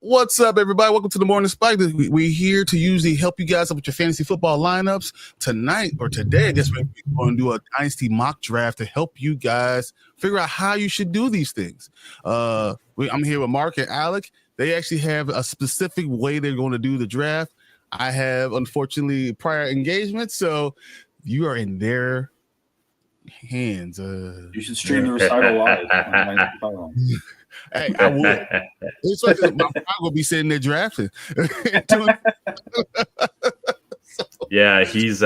What's up, everybody? Welcome to the Morning Spike. We're here to usually help you guys up with your fantasy football lineups. Tonight, or today, I guess we're going to do a Dynasty Mock Draft to help you guys figure out how you should do these things. I'm here with Mark and Alec. They actually have a specific way they're going to do the draft. I have, unfortunately, prior engagements, so you are in their hands. You should stream the recital live. Hey, I would. It's like I'm gonna be sitting there drafting. Yeah, he's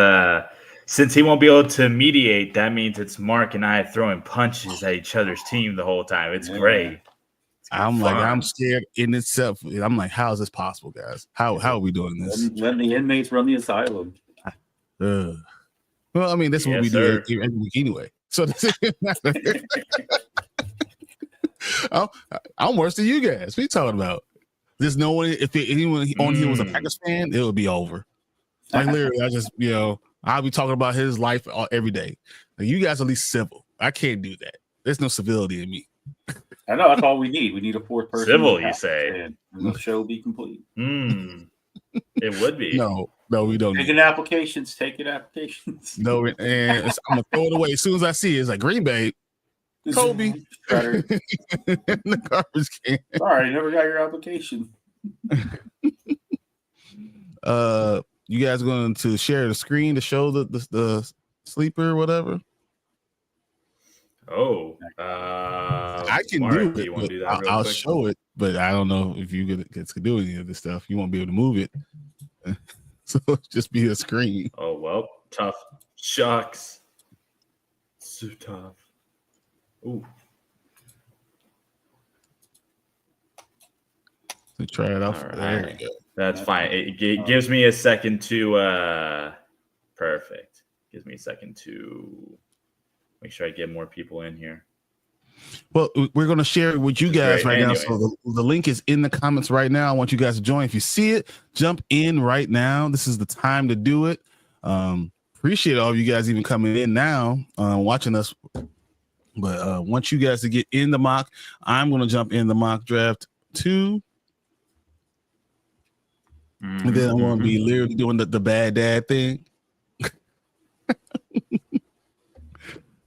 since he won't be able to mediate, that means it's Mark and I throwing punches at each other's team the whole time. It's great. I'm scared in itself. I'm like, how is this possible, guys? How are we doing this? Let the inmates run the asylum. Well, I mean, that's what we do every week anyway. So I'm worse than you guys. What are you talking about? There's no one. If anyone on here was a Packers fan, it would be over. Like literally, I'll be talking about his life every day. Like, you guys are at least civil. I can't do that. There's no civility in me. I know that's all we need. We need a fourth person. Civil, you say? And the show will be complete. It would be. No, we don't. Taking applications. No, and I'm gonna throw it away as soon as I see it. It's like Green Bay. Kobe in the garbage can. Sorry, never got your application. You guys going to share the screen to show the sleeper or whatever? I can do it. Want to do that I'll show it, but I don't know if you get to do any of this stuff. You won't be able to move it, so just be a screen. Oh well, tough. Shucks, so tough. Ooh. So try it out. There we go. That's fine. It gives me a second to perfect. Gives me a second to make sure I get more people in here. Well, we're going to share it with you guys right now. So the link is in the comments right now. I want you guys to join. If you see it, jump in right now. This is the time to do it. Appreciate all of you guys even coming in now, watching us. But once you guys to get in the mock, I'm going to jump in the mock draft too. And then I'm going to be literally doing the bad dad thing.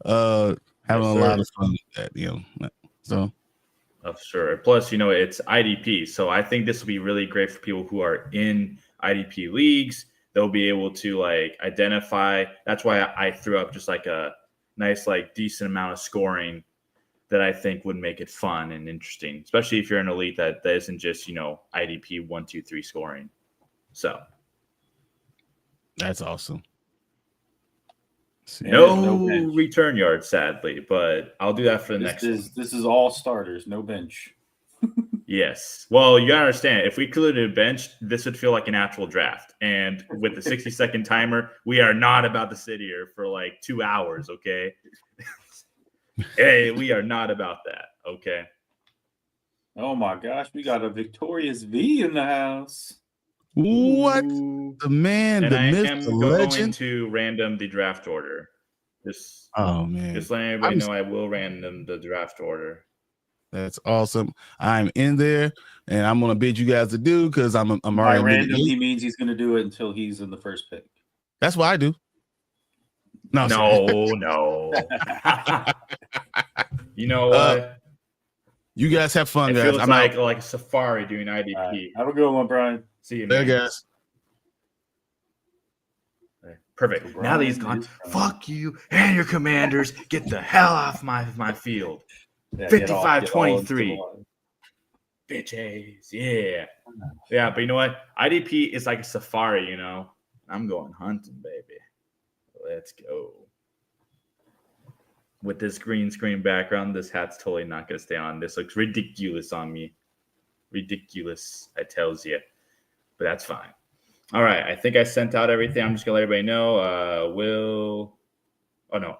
Having a lot of fun with that, So. Oh, sure. Plus, it's IDP. So I think this will be really great for people who are in IDP leagues. They'll be able to identify. That's why I threw up just like a nice, decent amount of scoring that I think would make it fun and interesting, especially if you're in a league that isn't just, IDP 1, 2, 3 scoring. So that's awesome. No return yards, sadly, but I'll do that for the next one. This is all starters, no bench. Yes. Well, you gotta understand, if we included a bench, this would feel like an actual draft. And with the 60-second timer, we are not about to sit here for 2 hours, okay? Hey, we are not about that, okay? Oh my gosh, we got a Victorious V in the house. What? The man, and the myth, the legend. To random the draft order. Just letting everybody know I will random the draft order. That's awesome. I'm in there, and I'm gonna bid you guys to do because I'm already. By random, he means he's gonna do it until he's in the first pick. That's what I do. No. You know what? You guys have fun, it guys. Feels I'm like a safari doing IDP. Have a good one, Brian. See you, man. There, guys. Perfect. Now that he's gone, fuck you and your Commanders. Get the hell off my field. 55-23. Bitches. Yeah. Yeah, but you know what? IDP is like a safari, I'm going hunting, baby. Let's go. With this green screen background, this hat's totally not going to stay on. This looks ridiculous on me. Ridiculous, I tells you. But that's fine. All right, I think I sent out everything. I'm just going to let everybody know.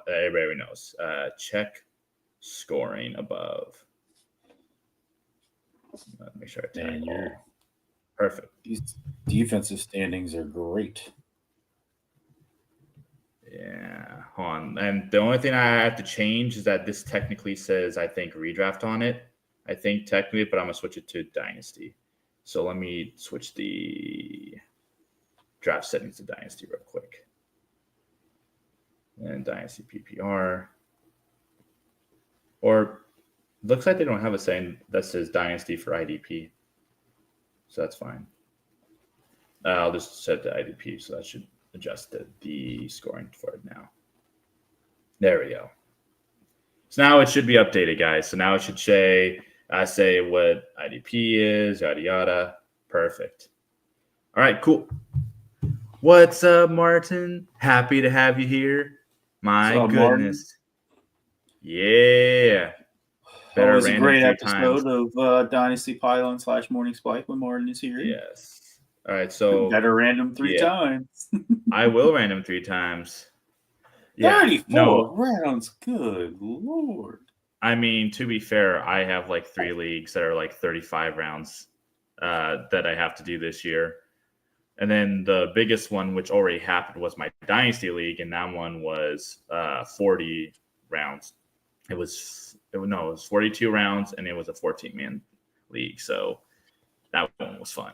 Everybody knows. Check scoring above. Make sure I tag all. Perfect. These defensive standings are great. Yeah, hold on. And the only thing I have to change is that this technically says, I think, redraft on it. I think technically, but I'm going to switch it to Dynasty. So let me switch the draft settings to Dynasty real quick. And Dynasty PPR. Or looks like they don't have a setting that says Dynasty for IDP. So that's fine. I'll just set the IDP, so that should adjust the scoring for it now. There we go. So now it should be updated, guys. So now it should say what IDP is, yada, yada. Perfect. All right, cool. What's up, Martin? Happy to have you here. My goodness. Martin? Yeah. Always a great episode of Dynasty Pylon / Morning Spike when Martin is here. Yes. All right, so better random 3 times. I will random 3 times. Yeah, 34 rounds. Good Lord. I mean, to be fair, I have like 3 leagues that are like 35 rounds that I have to do this year. And then the biggest one, which already happened, was my Dynasty League, and that one was 40 rounds. It was 42 rounds, and it was a 14-man league. So that one was fun.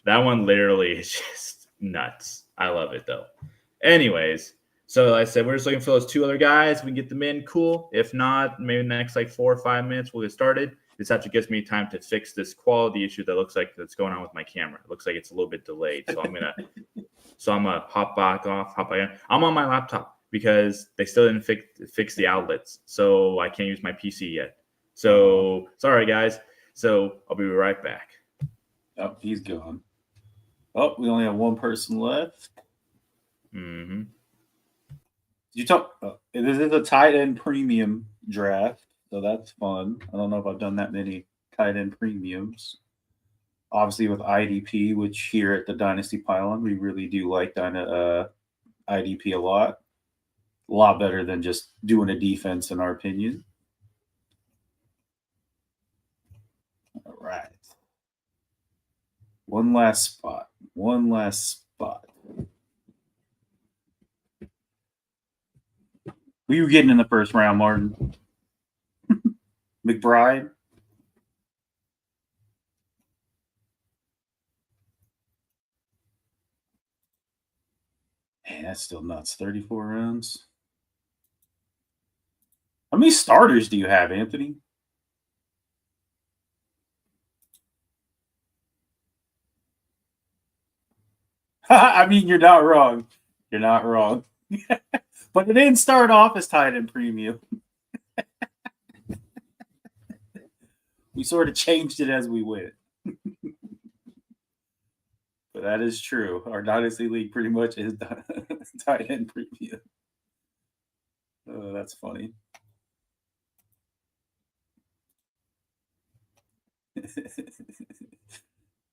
That one literally is just nuts. I love it, though. Anyways, so like I said, we're just looking for those 2 other guys. We can get them in, cool. If not, maybe the next like 4 or 5 minutes, we'll get started. This actually gives me time to fix this quality issue that looks like that's going on with my camera. It looks like it's a little bit delayed. So I'm gonna hop back on. I'm on my laptop because they still didn't fix the outlets. So I can't use my PC yet. So sorry, guys. So I'll be right back. Oh, he's gone. Oh, we only have 1 person left. Mm-hmm. This is a tight end premium draft, so that's fun. I don't know if I've done that many tight end premiums. Obviously, with IDP, which here at the Dynasty Pylon, we really do like IDP a lot. A lot better than just doing a defense, in our opinion. All right. One last spot. Who are you getting in the first round, Martin? McBride? Man, that's still nuts. 34 rounds. How many starters do you have, Anthony? I mean, you're not wrong. But it didn't start off as tight end premium. We sort of changed it as we went. But that is true. Our Dynasty League pretty much is tight end premium. Oh, that's funny.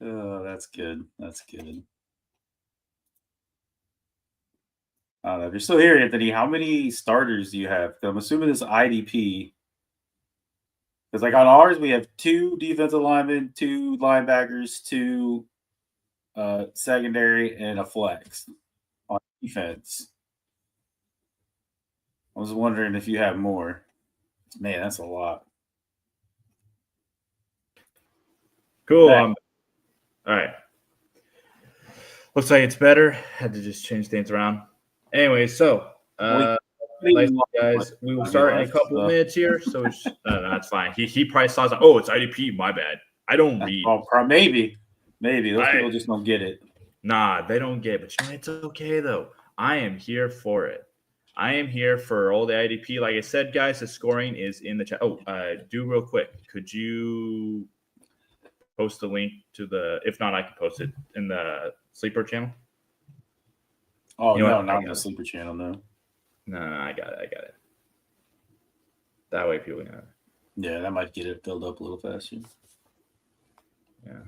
Oh, that's good. If you're still here, Anthony, how many starters do you have? I'm assuming this IDP. Because like on ours, we have 2 defensive linemen, 2 linebackers, 2 secondary, and a flex on defense. I was wondering if you have more. Man, that's a lot. Cool. All right. Looks like it's better. Had to just change things around. Anyway, so guys, we will start in a couple of minutes here. So no, that's fine. He probably saw it. Oh, it's IDP. My bad. I don't read. Oh, maybe those people just don't get it. Nah, they don't get it. But you know, it's okay though. I am here for it. I am here for all the IDP. Like I said, guys, the scoring is in the chat. Oh, do real quick. Could you post the link to the? If not, I can post it in the Sleeper channel. Oh, no, not in the Sleeper channel, no. No, I got it. That way people can. Yeah, that might get it filled up a little faster. Yeah.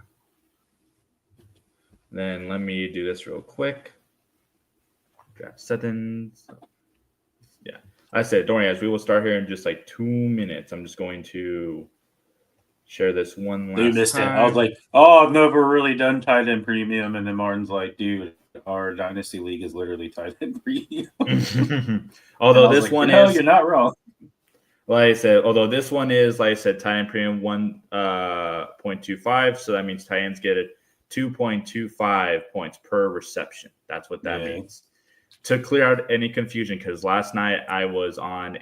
Then let me do this real quick. Draft settings. Yeah. I said, don't worry, guys. We will start here in just like 2 minutes. I'm just going to share this one last time. You missed it. I was like, oh, I've never really done tight end premium. And then Martin's like, dude, our Dynasty League is literally tight end premium. Although this like, one is. You're not wrong. Like I said, tight end premium 1.25. So that means tight ends get it 2.25 points per reception. That's what that means. To clear out any confusion, because last night I was on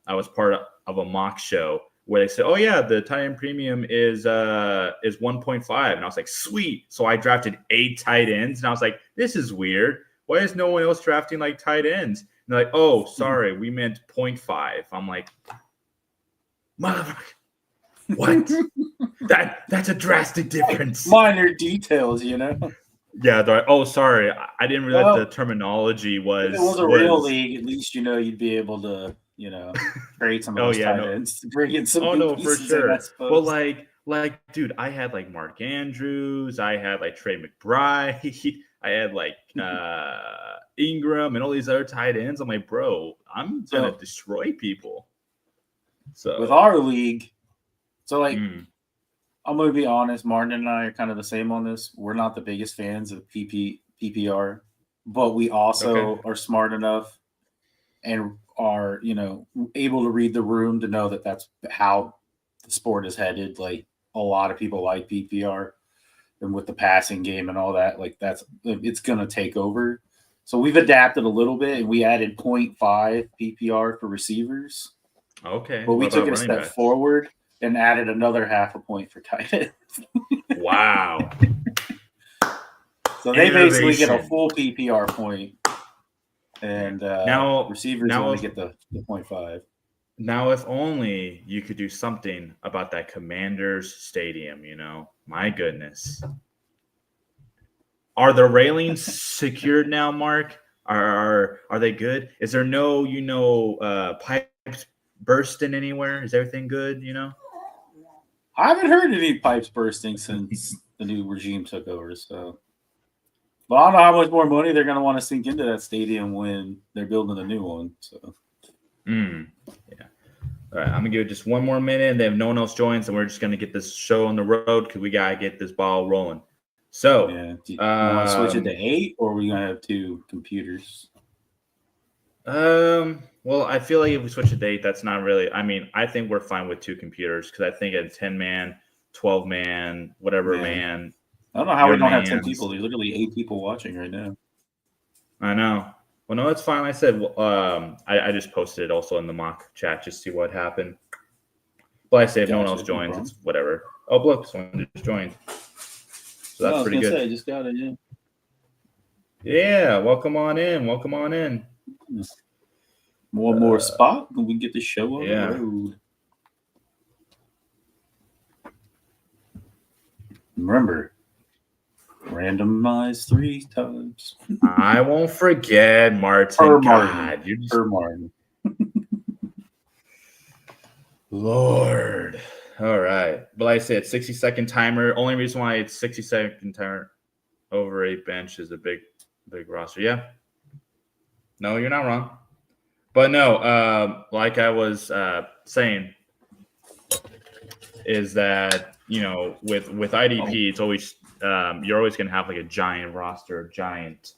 I was part of a mock show where they said, "Oh yeah, the tight end premium is 1.5," and I was like, "Sweet!" So I drafted 8 tight ends, and I was like, "This is weird. Why is no one else drafting like tight ends?" And they're like, "Oh, sorry, we meant 0.5." I'm like, "Motherfucker, what? That's a drastic difference." Minor details, you know. Yeah, they're like, "Oh, sorry, I didn't realize the terminology was." If it was a real league, at least you'd be able to trade some of those tight ends to bring in some. Oh no, for sure. But like, dude, I had like Mark Andrews, I had like Trey McBride, I had like Ingram, and all these other tight ends. I'm like, bro, I'm gonna destroy people. So with our league, I'm going to be honest, Martin and I are kind of the same on this. We're not the biggest fans of PPR, but we also are smart enough and are, able to read the room to know that that's how the sport is headed. Like, a lot of people like PPR, and with the passing game and all that, like, it's going to take over. So we've adapted a little bit, and we added 0.5 PPR for receivers. Okay. But we took it a step forward and added another 0.5 point for tight ends. Wow. So they basically get a full PPR point. And now receivers only get the 0.5. Now, if only you could do something about that Commanders stadium, My goodness. Are the railings secured now, Mark? Are they good? Is there no, pipes bursting anywhere? Is everything good, I haven't heard any pipes bursting since the new regime took over. So, but I don't know how much more money they're going to want to sink into that stadium when they're building a new one. So, yeah. All right, I'm gonna give it just one more minute, and then if no one else joins, and we're just gonna get this show on the road because we gotta get this ball rolling. So, do you want to switch it to 8, or are we gonna have 2 computers? Well, I feel like if we switch to 8, that's not really. I mean, I think we're fine with 2 computers because I think at 10-man, 12-man, whatever man. I don't know how we don't have 10 people. There's literally 8 people watching right now. I know. Well, no, it's fine. I said, I just posted it also in the mock chat just to see what happened. But I say if no one else joins, it's whatever. Oh, look, someone just joined. So that's pretty good. I just got it. Yeah. Yeah, welcome on in. One more spot when we get the show on the road. Remember, randomize 3 times. I won't forget, Martin. God, you're just... Martin. Lord. All right. But like I said, 60-second timer. Only reason why it's 60-second timer over 8 bench is a big roster. Yeah. No, you're not wrong. But no, like I was saying, is that, with IDP, it's always you're always going to have like a giant roster, giant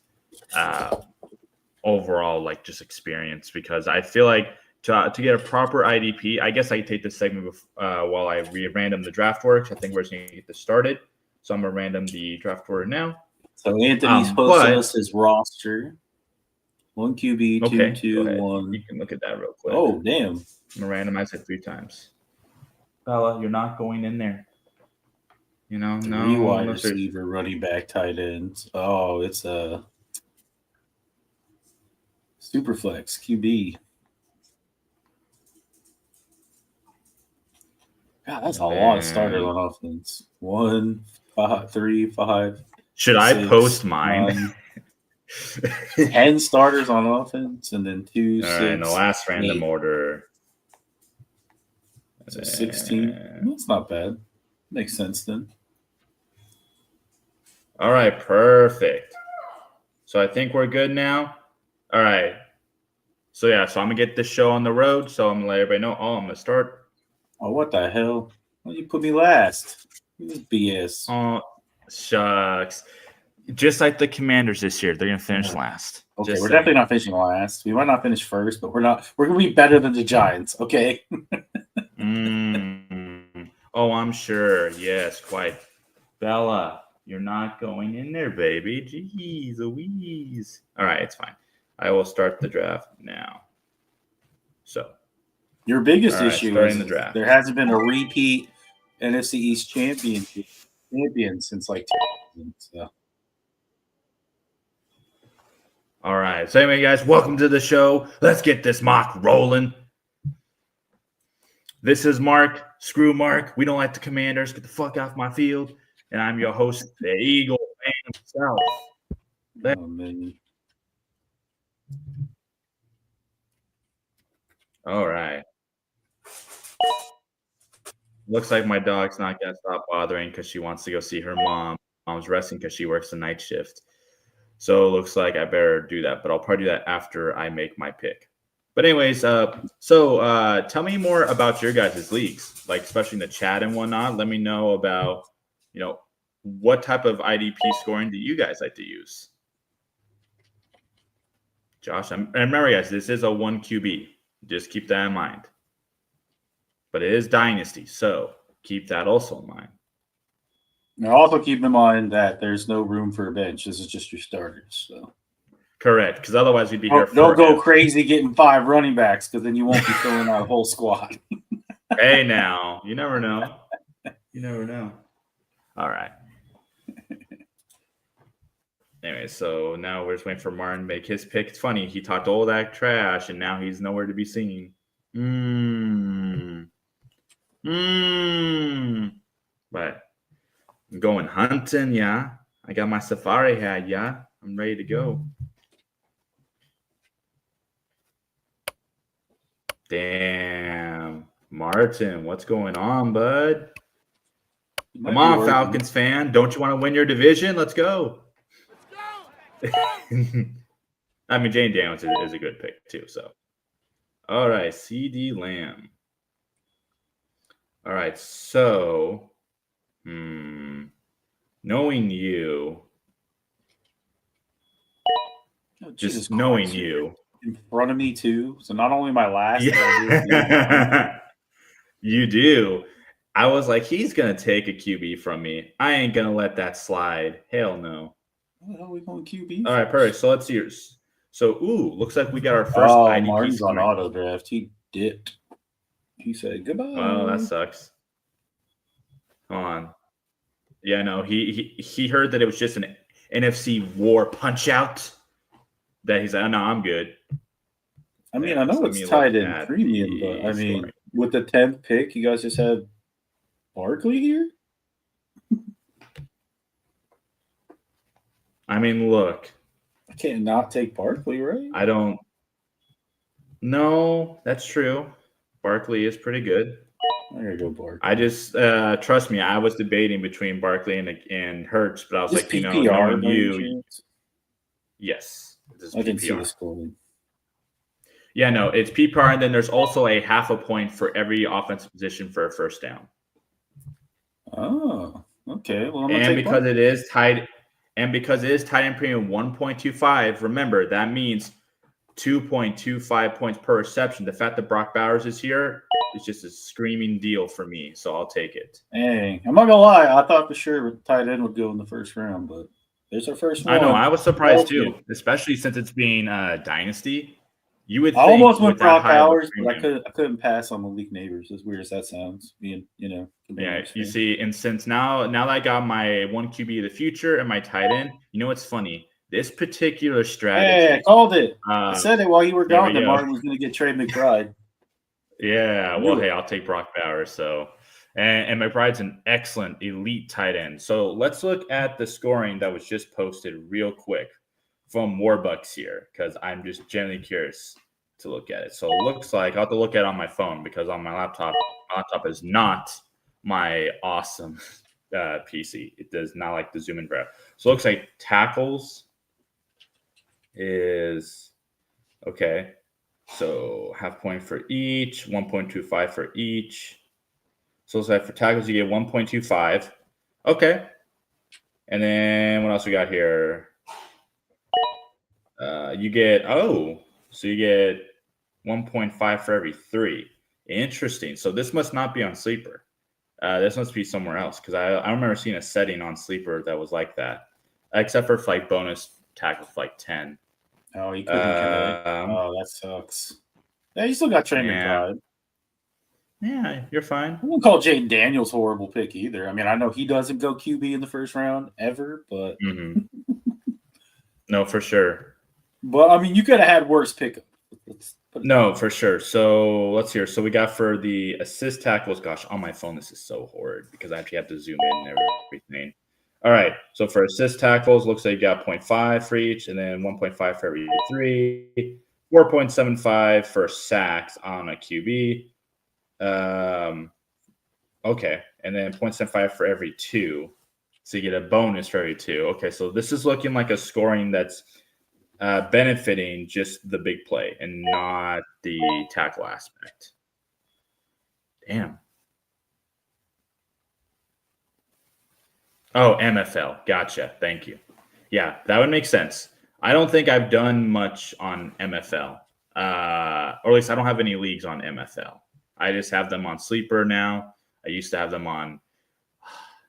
overall like just experience, because I feel like to get a proper IDP, I guess I could take this segment while I random the draft works. I think we're just going to get this started. So I'm going to random the draft order now. So Anthony's posted us his roster. 1 QB, 2, 1. You can look at that real quick. Oh, damn. I'm going to randomize it 3 times. Bella, you're not going in there. No. 3 wide receiver, running back, tight ends. Oh, it's a Superflex QB. God, that's a lot of starters on offense. 1, 5, 3, 5. Should 6, I post mine? 10 starters on offense, and then 2, 6. All right, in the last random 8. order. So 16. That's not bad. Makes sense then. All right, perfect. So I think we're good now. All right. So I'm gonna get this show on the road. So I'm gonna let everybody know. Oh, I'm gonna start. Oh, what the hell? Why you put me last? This is BS. Oh, shucks. Just like the Commanders this year, they're gonna finish last. Okay, we're definitely not finishing last. We might not finish first, but we're gonna be better than the Giants. Okay. Oh, I'm sure. Yes, quite. Bella, you're not going in there, baby. Jeez Louise. All right, it's fine. I will start the draft now. So, your biggest all right, issue starting is the draft. there hasn't been a repeat NFC East champion since like 2000. So. All right. So anyway, guys, welcome to the show. Let's get this mock rolling. This is Mark. Screw Mark. We don't like the Commanders. Get the fuck off my field. And I'm your host, the Eagle fan himself. Oh, man. All right. Looks like my dog's not going to stop bothering because she wants to go see her mom. Mom's resting because she works the night shift. So it looks like I better do that, but I'll probably do that after I make my pick. But anyways, tell me more about your guys' leagues, like especially in the chat and whatnot. Let me know about, what type of IDP scoring do you guys like to use? Josh, and remember, guys, this is a 1 QB. Just keep that in mind. But it is Dynasty, so keep that also in mind. Now, also keep in mind that there's no room for a bench. This is just your starters. So. Correct, because otherwise we'd be here forever. Don't go crazy getting 5 running backs because then you won't be filling out a whole squad. Hey, now. You never know. You never know. All right. Anyway, so now we're just waiting for Martin to make his pick. It's funny. He talked all that trash, and now he's nowhere to be seen. But I'm going hunting, yeah. I got my safari hat, yeah. I'm ready to go. Damn. Martin, what's going on, bud? Come on, Falcons fan. Don't you want to win your division? Let's go. I mean, Jane Daniels is a good pick, too. So, all right, CD Lamb. All right, so, knowing you, just knowing you. In front of me, too. So, not only my last. Yeah. You do. I was like, he's going to take a QB from me. I ain't going to let that slide. Hell no. What the hell are we going QB? All right, perfect. So let's see yours. So, looks like we got our first IDP. Martin's on auto draft. He dipped. He said goodbye. Oh, that sucks. Hold on. Yeah, no, he heard that it was just an NFC war punch out. That he's like, oh, no, I'm good. I mean, I know it's tied in premium, but I mean, with the 10th pick, you guys just had Barkley here? I mean, look. I can't not take Barkley, right? I don't. No, that's true. Barkley is pretty good. I gotta go Barkley. I just trust me. I was debating between Barkley and Hurts, but I was like, PPR, knowing you. Yes, I can see the scoring. Yeah, no, it's PPR, and then there's also a half a point for every offensive position for a first down. Oh, okay. Well, because it is tied in premium 1.25, remember that means 2.25 points per reception. The fact that Brock Bowers is here is just a screaming deal for me, so I'll take it. Hey, I'm not gonna lie. I thought for sure tight end would go in the first round, but there's our first one. I know. I was surprised too, especially since it's being Dynasty. You would. I almost went Brock Bowers, but I couldn't pass on Malik Neighbors. As weird as that sounds, being Yeah, you see, and since now that I got my 1 QB of the future and my tight end, you know what's funny? This particular strategy. Hey, I called it. I said it while you were gone that Martin was going to get Trey McBride. Yeah, well, hey, I'll take Brock Bowers. So, and McBride's an excellent elite tight end. So let's look at the scoring that was just posted real quick from Warbucks here, because I'm just genuinely curious to look at it. So it looks like I'll have to look at it on my phone, because on my laptop is not my awesome PC. It does not like the zoom and grab. So it looks like tackles is okay. So half point for each, 1.25 for each. So it's like for tackles, you get 1.25. Okay. And then what else we got here? You get 1.5 for every 3. Interesting. So this must not be on Sleeper. This must be somewhere else because I remember seeing a setting on Sleeper that was like that, except for like bonus tackle for like 10. Oh, he couldn't connect. Oh, that sucks. Yeah, you still got Trey McBride. Yeah, you're fine. I wouldn't call Jaden Daniels horrible pick either. I mean, I know he doesn't go QB in the first round ever, but no, for sure. But I mean, you could have had worse pickup. No, for sure. So let's hear. So we got for the assist tackles. Gosh, on my phone, this is so horrid because I actually have to zoom in and everything. All right. So for assist tackles, looks like you got 0.5 for each, and then 1.5 for every 3, 4.75 for sacks on a QB. Okay, and then 0.75 for every 2, so you get a bonus for every 2. Okay, so this is looking like a scoring that's benefiting just the big play and not the tackle aspect. Damn. Oh, MFL. Gotcha. Thank you. Yeah, that would make sense. I don't think I've done much on MFL, or at least I don't have any leagues on MFL. I just have them on Sleeper now. I used to have them on,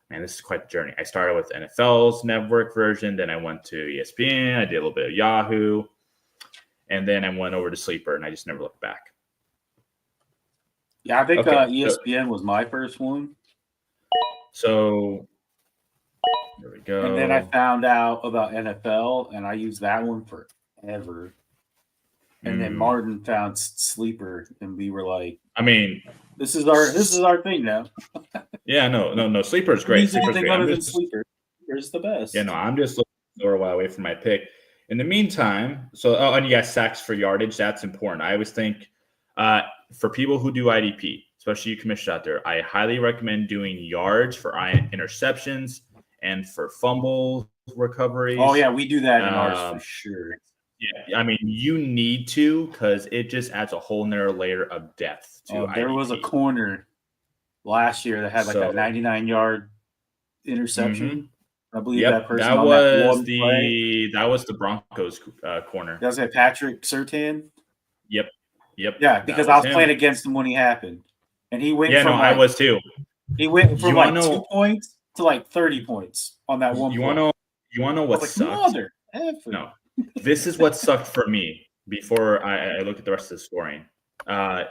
man, this is quite the journey. I started with NFL's network version. Then I went to ESPN. I did a little bit of Yahoo. And then I went over to Sleeper, and I just never looked back. Yeah, I think ESPN was my first one. So there we go. And then I found out about NFL, and I used that one forever. And then Martin found Sleeper, and we were like, I mean, this is our thing now. Yeah, no. Sleeper is great. Sleeper's great. Other than Sleeper, Sleeper's the best. Yeah, no, I'm just looking a little while away from my pick. In the meantime, and you got sacks for yardage. That's important. I always think for people who do IDP, especially you commissioners out there, I highly recommend doing yards for interceptions and for fumble recoveries. Oh yeah, we do that in ours for sure. Yeah, I mean, you need to because it just adds a whole nother layer of depth to IDP. There was a corner last year that had like a 99-yard interception. I believe that person that was the Broncos corner. That was that Patrick Surtain. Yep. Yeah, because I was playing against him when he happened, and he went. I was too. He went from 2 points to like 30 points on that one. You want to know what sucked? No, this is what sucked for me before I look at the rest of the scoring. I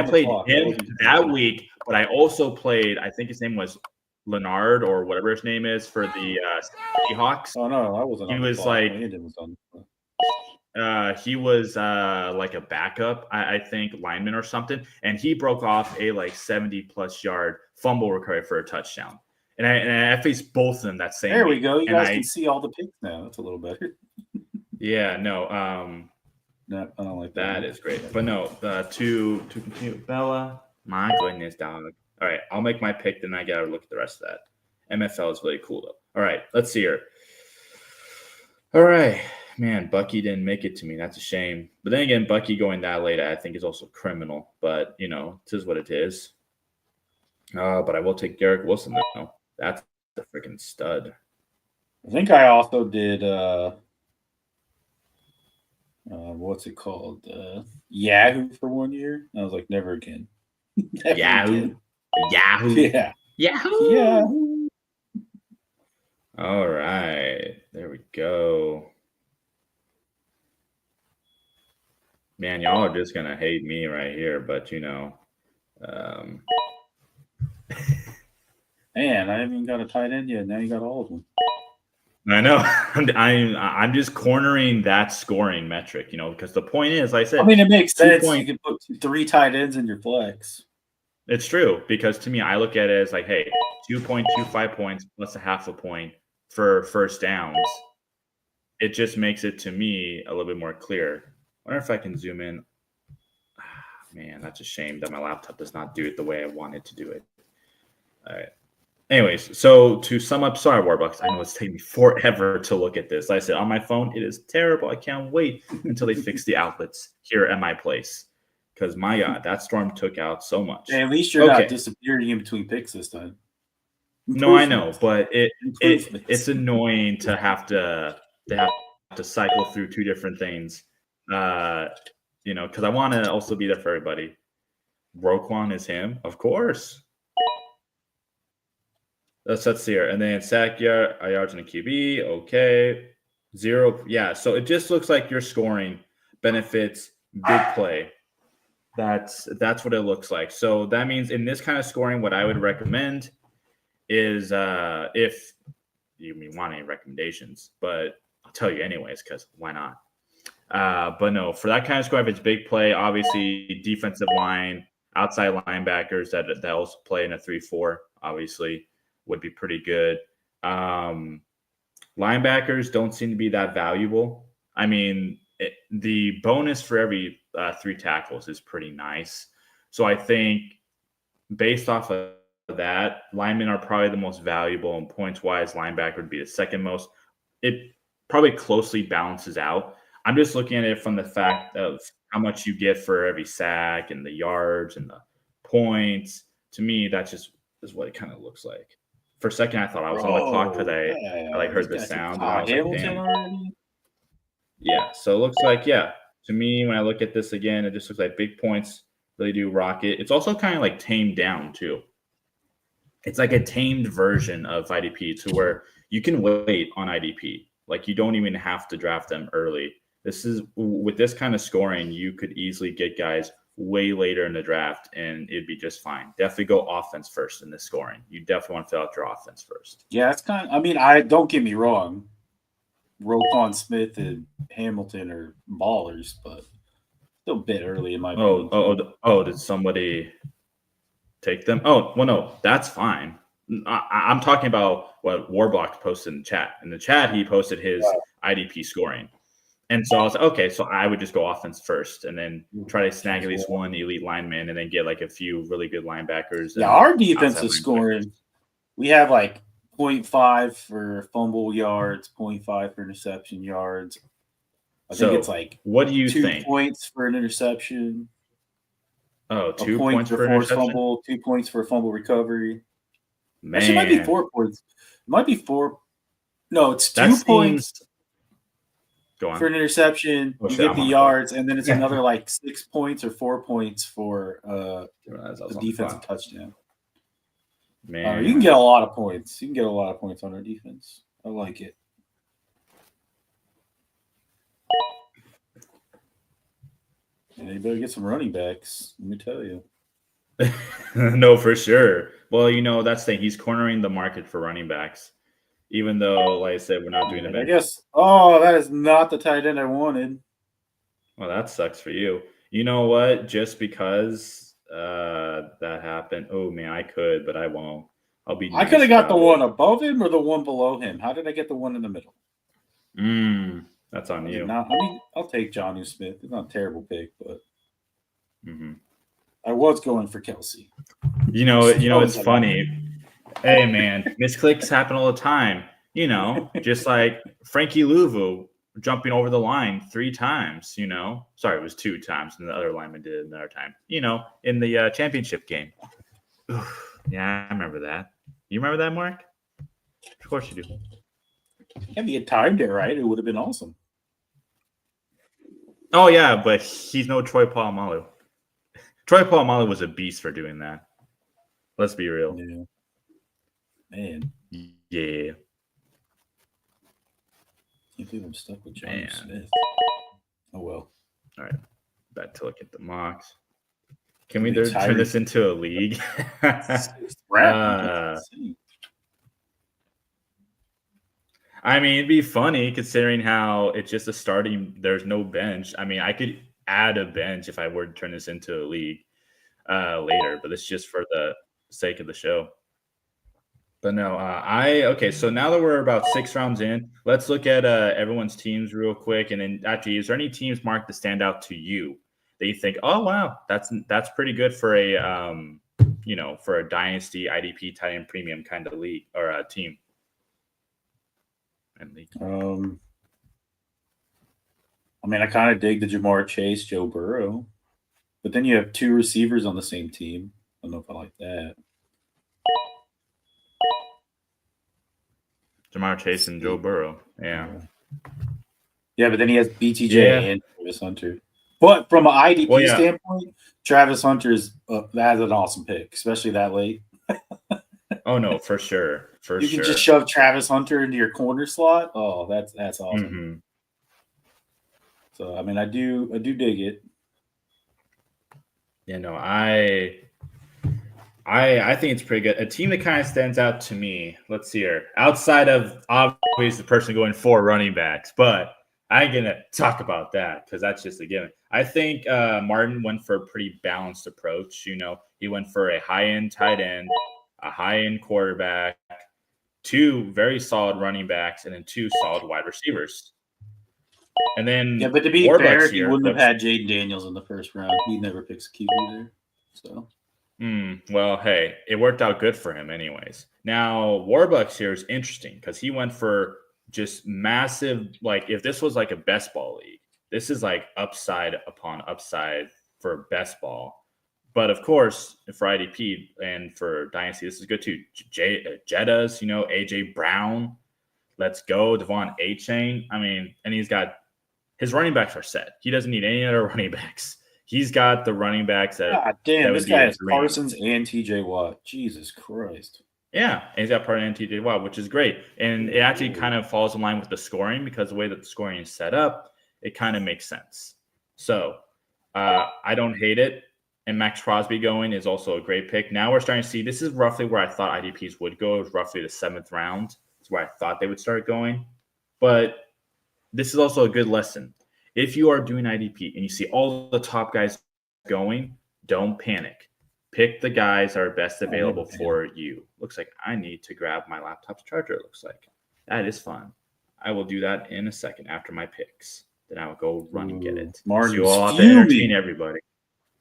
played him that week, but I also played. I think his name was Leonard or whatever his name is for the Seahawks. Oh no, I wasn't. He was like. He was like a backup, I think, lineman or something, and he broke off a like 70+ yard fumble recovery for a touchdown. And I faced both of them that same. There we week. go. You guys can see all the picks now. That's a little better. Yeah, no. No, I don't like that. That is great, but no. To continue, Bella. My goodness, dog. All right, I'll make my pick, then I gotta look at the rest of that. MFL is really cool though. All right, let's see here. All right. Man, Bucky didn't make it to me. That's a shame. But then again, Bucky going that late, I think, is also criminal. But, it is what it is. But I will take Garrett Wilson, though. That's a freaking stud. I think I also did, what's it called? Yahoo for 1 year. I was like, never again. Yahoo? Again. Yahoo? Yeah. Yahoo? Yahoo. All right. There we go. Man, y'all are just gonna hate me right here, but Man, I haven't even got a tight end yet. Now you got all of them. I know. I'm just cornering that scoring metric, because the point is, like I said, I mean, it makes sense. You can put 3 tight ends in your flex. It's true because to me, I look at it as like, hey, 2.25 points plus a half a point for first downs. It just makes it to me a little bit more clear. I wonder if I can zoom in. Man, that's a shame that my laptop does not do it the way I wanted to do it. All right. Anyways, so to sum up, sorry, Warbucks, I know it's taking me forever to look at this. Like I said, on my phone, it is terrible. I can't wait until they fix the outlets here at my place. Because, my God, that storm took out so much. Hey, at least you're not disappearing in between picks this time. No, I know, but it's annoying to have to cycle through 2 different things. Because I want to also be there for everybody. Roquan is him, of course. Let's see here. And then sack yards and a QB. Okay. 0. Yeah. So it just looks like your scoring benefits big play. That's what it looks like. So that means in this kind of scoring, what I would recommend is if you want any recommendations, but I'll tell you anyways, because why not? But no, for that kind of score, if it's big play, obviously defensive line, outside linebackers that also play in a 3-4, obviously would be pretty good. Linebackers don't seem to be that valuable. I mean, the bonus for every 3 tackles is pretty nice. So I think based off of that, linemen are probably the most valuable, and points-wise, linebacker would be the second most. It probably closely balances out. I'm just looking at it from the fact of how much you get for every sack and the yards and the points. To me, that just is what it kind of looks like. For a second, I thought I was on the clock because I heard the sound. And I was like, damn. Yeah, so it looks like, to me, when I look at this again, it just looks like big points really do rock it. It's also kind of like tamed down, too. It's like a tamed version of IDP to where you can wait on IDP. Like, you don't even have to draft them early. With this kind of scoring, you could easily get guys way later in the draft, and it'd be just fine. Definitely go offense first in this scoring. You definitely want to fill out your offense first. Yeah, it's kind of, I mean, I don't get me wrong. Roquan Smith and Hamilton are ballers, but still a bit early in my opinion. Did somebody take them? Oh, well, no, that's fine. I'm talking about what Warblock posted in the chat. In the chat, he posted his IDP scoring. And so I was like, okay, so I would just go offense first and then try to snag at least one elite lineman and then get like a few really good linebackers. Yeah, our defensive scoring, we have like 0.5 for fumble yards, 0.5 for interception yards. I think it's like, what do you 2 think? points for an interception. Oh, 2 points for forced fumble, 2 points for fumble recovery. Man. Actually, it might be 4 points. It might be 4. No, it's 2 points for an interception. You get the yards, and then it's another like 6 points or 4 points for the defensive touchdown. Man, you can get a lot of points. You can get a lot of points on our defense. I like it. And you better get some running backs. Let me tell you. No, for sure. Well, that's the thing. He's cornering the market for running backs. Even though, like I said, we're not doing it. I guess. Oh, that is not the tight end I wanted. Well, that sucks for you. You know what? Just because that happened. Oh man, I could, but I won't. I could have got the one above him or the one below him. How did I get the one in the middle? That's on you. I'll take Jonnu Smith. It's not a terrible pick, but mm-hmm. I was going for Kelsey. It's funny. Hey, man, misclicks happen all the time. Just like Frankie Louvu jumping over the line 3 times, Sorry, it was 2 times, and the other lineman did it another time, in the championship game. Yeah, I remember that. You remember that, Mark? Of course you do. If he had timed it right, it would have been awesome. Oh, yeah, but he's no Troy Polamalu. Troy Polamalu was a beast for doing that. Let's be real. Yeah. Man. Yeah. Can't believe I'm stuck with Jonnu Smith. Oh, well. All right. Back to look at the mocks. Can we turn this into a league? I mean, it'd be funny considering how it's just a starting. There's no bench. I mean, I could add a bench if I were to turn this into a league later, but it's just for the sake of the show. But no, okay. So now that we're about 6 rounds in, let's look at everyone's teams real quick. And then actually, is there any teams, Mark, that stand out to you that you think, oh wow, that's pretty good for a for a dynasty IDP tight end premium kind of league or a team? And league. I mean, I kind of dig the Jamar Chase, Joe Burrow, but then you have 2 receivers on the same team. I don't know if I like that. Jamar Chase and Joe Burrow. Yeah. Yeah, but then he has BTJ and Travis Hunter. But from an IDP standpoint, Travis Hunter that's an awesome pick, especially that late. Oh no, for sure, You can just shove Travis Hunter into your corner slot. Oh, that's awesome. Mm-hmm. So I mean, I do dig it. You know, I think it's pretty good. A team that kind of stands out to me. Let's see here. Outside of obviously the person going 4 running backs, but I ain't gonna talk about that because that's just a given. I think Martin went for a pretty balanced approach. You know, he went for a high-end tight end, a high-end quarterback, 2 very solid running backs, and then 2 solid wide receivers. And then Yeah, but to be fair, he wouldn't have had Jaden Daniels in the first round. He never picks a QB there. So. Well, hey, it worked out good for him anyways. Now, Warbucks here is interesting because he went for just massive, like if this was like a best ball league, this is like upside upon upside for best ball. But of course, for IDP and for Dynasty, this is good too. Jettas, you know, AJ Brown, let's go. Devon A-Chain. I mean, and he's got his running backs are set. He doesn't need any other running backs. He's got the running backs that. God damn, this guy has Parsons and TJ Watt. Jesus Christ. Yeah, and he's got Parsons and TJ Watt, which is great. And it actually kind of falls in line with the scoring because the way that the scoring is set up, it kind of makes sense. So I don't hate it. And Max Crosby going is also a great pick. Now we're starting to see this is roughly where I thought IDPs would go. It was roughly the 7th round. It's where I thought they would start going. But this is also a good lesson. If you are doing IDP and you see all the top guys going, don't panic. Pick the guys that are best available for you. Looks like I need to grab my laptop's charger, it looks like. That is fun. I will do that in a second after my picks. Then I will go run and get it. Martin's so you all have to entertain everybody.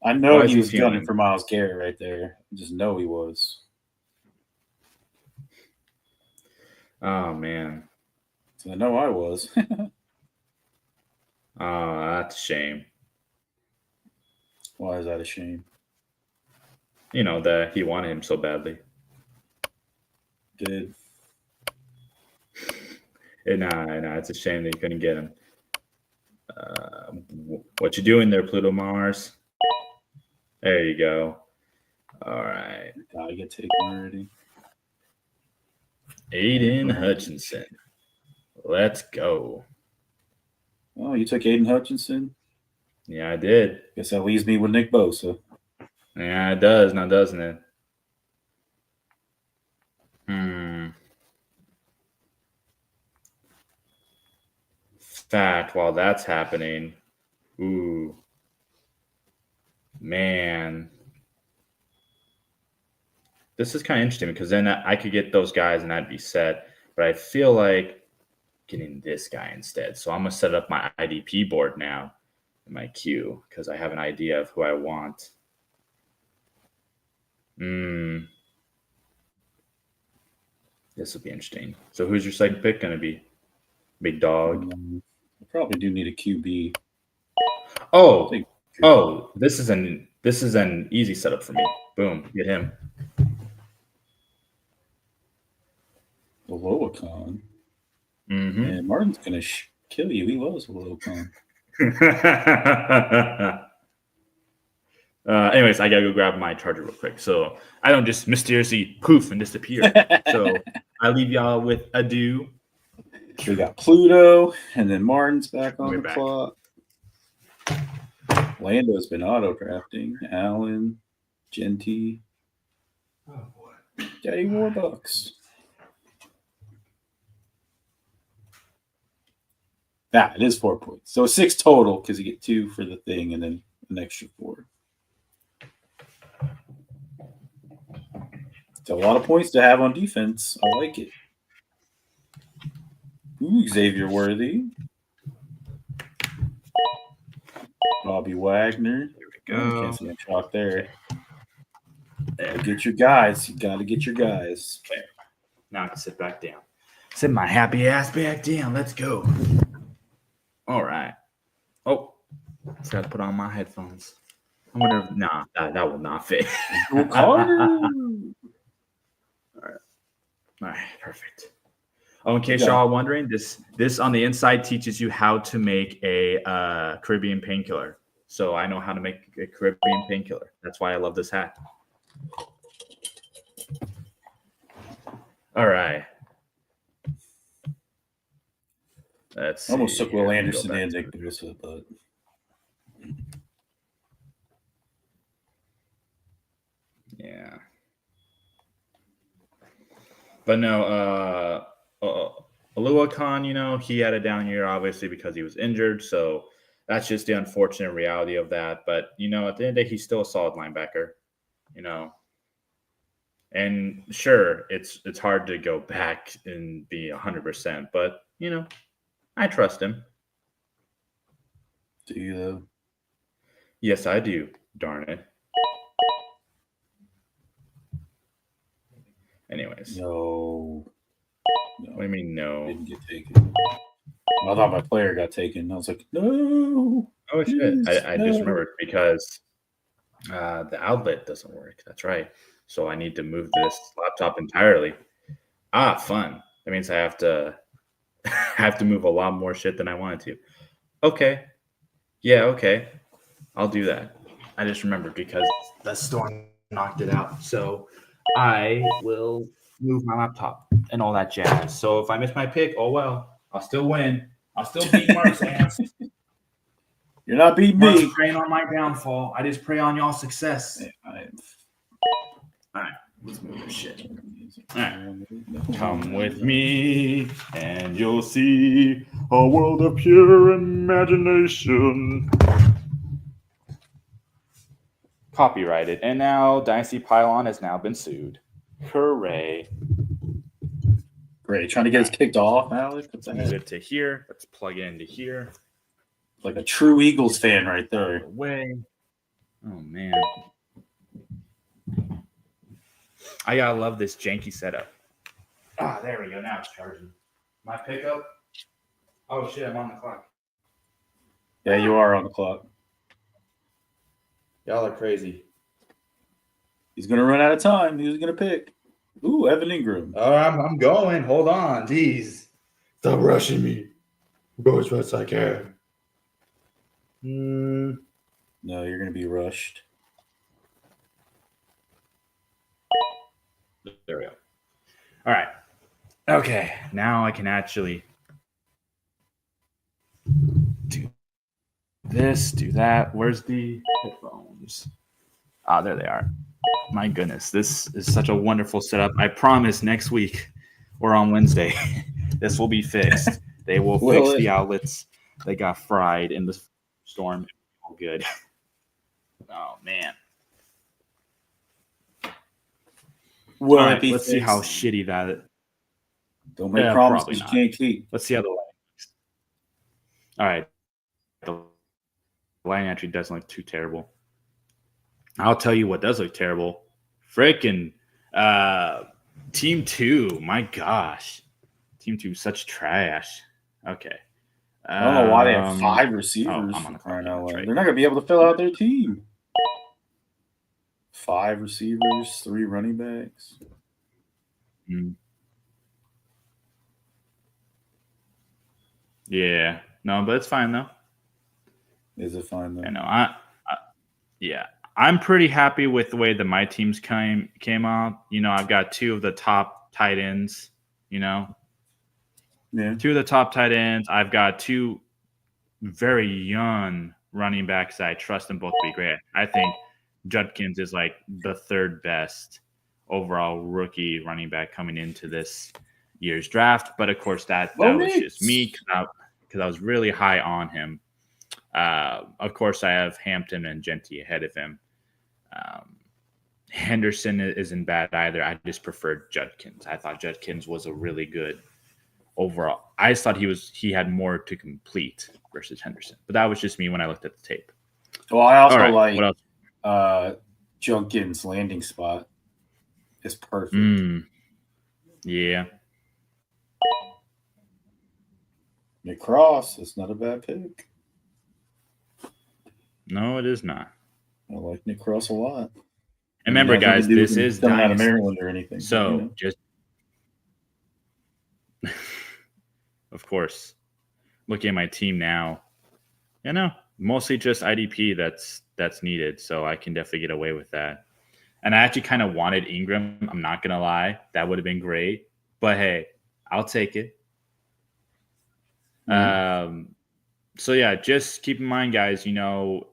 I know he was gunning for Myles Garrett right there. I just know he was. Oh, man. I know I was. Oh, that's a shame. Why is that a shame? You know, that he wanted him so badly. Did. Nah, it's a shame that you couldn't get him. What you doing there, Pluto Mars? There you go. All right. Gotta get taken already. Aiden Hutchinson. Let's go. Oh, you took Aiden Hutchinson? Yeah, I did. Guess that leaves me with Nick Bosa. Yeah, it does now, doesn't it? Fact, while that's happening, ooh, man. This is kind of interesting because then I could get those guys and I'd be set. But I feel like getting this guy instead. So I'm going to set up my IDP board now in my queue because I have an idea of who I want. This will be interesting. So who's your second pick going to be? Big dog. I probably do need a QB. Oh, this is an easy setup for me. Boom, get him. Loacon. And Martin's going to kill you. He loves Loacon. Anyways, I got to go grab my charger real quick. So I don't just mysteriously poof and disappear. So I leave y'all with adieu. We got Pluto, and then Martin's back on the clock. Lando's been auto-drafting. Allen, Genty. Oh, boy. Daddy Warbucks. It is 4 points. So 6 total because you get 2 for the thing and then an extra 4. It's a lot of points to have on defense. I like it. Ooh, Xavier Worthy. Bobby Wagner. There we go. Can't see a chalk there. Get your guys. You got to get your guys. Okay. Now I can sit back down. Sit my happy ass back down. Let's go. All right. Oh, forgot to put on my headphones. I wonder if that will not fit. All right, perfect. Oh, in case y'all are wondering, this on the inside teaches you how to make a Caribbean painkiller. So I know how to make a Caribbean painkiller. That's why I love this hat. All right. Let's see. I almost took Will Go Anderson back and to Nick it. Bosa, but Yeah. But no, Alua Khan, he had a down year, obviously, because he was injured. So that's just the unfortunate reality of that. But, at the end of the day, he's still a solid linebacker, And sure, it's hard to go back and be 100%. But, I trust him. do you, though? Yes, I do. Darn it. Anyways. No. What do you mean, no? Didn't get taken. I thought my player got taken. I was like, no. Oh, shit. I no. just remembered because the outlet doesn't work. That's right. So I need to move this laptop entirely. Fun. That means I have to move a lot more shit than I wanted to. Okay. Yeah, okay. I'll do that. I just remembered because the storm knocked it out. So I will move my laptop and all that jazz. So if I miss my pick, oh well. I'll still win. I'll still beat Mark's ass. You're not beating Mark's me. praying on my downfall. I just pray on y'all's success. All right. Let's move this shit. All right. Come with me, and you'll see a world of pure imagination. Copyrighted. And now Dynasty Pylon has now been sued. Hooray. Great. Trying to get us kicked off, Alec? Let's move it to here. Let's plug it into here. Like a true Eagles fan right there. Away. Oh, man. I gotta love this janky setup. There we go. Now it's charging. My pickup. Oh, shit. I'm on the clock. Yeah, you are on the clock. Y'all are crazy. He's going to run out of time. Who's going to pick? Ooh, Evan Ingram. Oh, I'm going. Hold on. Jeez. Stop rushing me. Go as fast as I can. No, you're going to be rushed. There we go. All right. Okay. Now I can actually do this, do that. Where's the headphones? There they are. My goodness. This is such a wonderful setup. I promise next week or on Wednesday, this will be fixed. They will fix the outlets. They got fried in the storm. All good. Oh, man. Will All it right, be let's fixed? see how shitty that is. Don't make promises you not. can't keep. Let's see how the line looks. All right. The line actually doesn't look too terrible. I'll tell you what does look terrible. Frickin' Team 2. My gosh. Team 2 such trash. Okay. I don't know why they have 5 receivers. I'm on the clock. They're not Right. going to be able to fill out their team. 5 receivers, 3 running backs. Yeah. No, but it's fine though. Is it fine though? I know. Yeah. I'm pretty happy with the way that my teams came out. I've got 2 of the top tight ends, Yeah. 2 of the top tight ends. I've got 2 very young running backs that I trust them both to be great. I think Judkins is like the 3rd best overall rookie running back coming into this year's draft. But of course, that was just me because I was really high on him. Of course, I have Hampton and Genty ahead of him. Henderson isn't bad either. I just preferred Judkins. I thought Judkins was a really good overall. I just thought he had more to complete versus Henderson. But that was just me when I looked at the tape. Well, I also what else? Judkins' landing spot is perfect. Yeah. Nick Cross, it's not a bad pick. No, it is not. I like Nick Cross a lot. And remember, guys, this is coming out of Dynasty. Maryland or anything. So just, of course, looking at my team now, mostly just IDP that's needed. So I can definitely get away with that. And I actually kind of wanted Ingram. I'm not gonna lie, that would have been great. But hey, I'll take it. So yeah, just keep in mind, guys,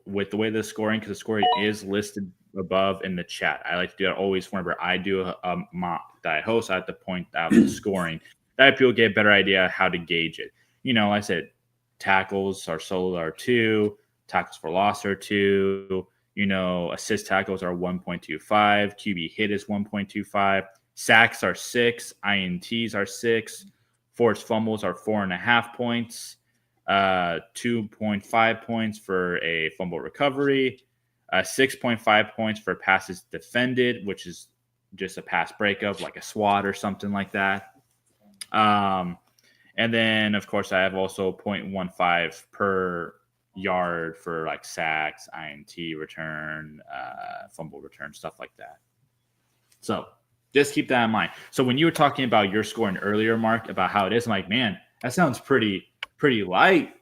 with the way the scoring, because the scoring is listed above in the chat. I like to do that always whenever I do a mock that I host. I have to point out the scoring. That people get a better idea how to gauge it. I said tackles are solo are 2, tackles for loss are 2. Assist tackles are 1.25. QB hit is 1.25. Sacks are 6. INTs are 6. Forced fumbles are 4.5 points. 2.5 points for a fumble recovery. 6.5 points for passes defended, which is just a pass breakup, like a SWAT or something like that. And then, of course, I have also 0.15 per yard for like sacks, INT return, fumble return, stuff like that. So just keep that in mind. So when you were talking about your scoring earlier, Mark, about how it is, I'm like, man, that sounds pretty light,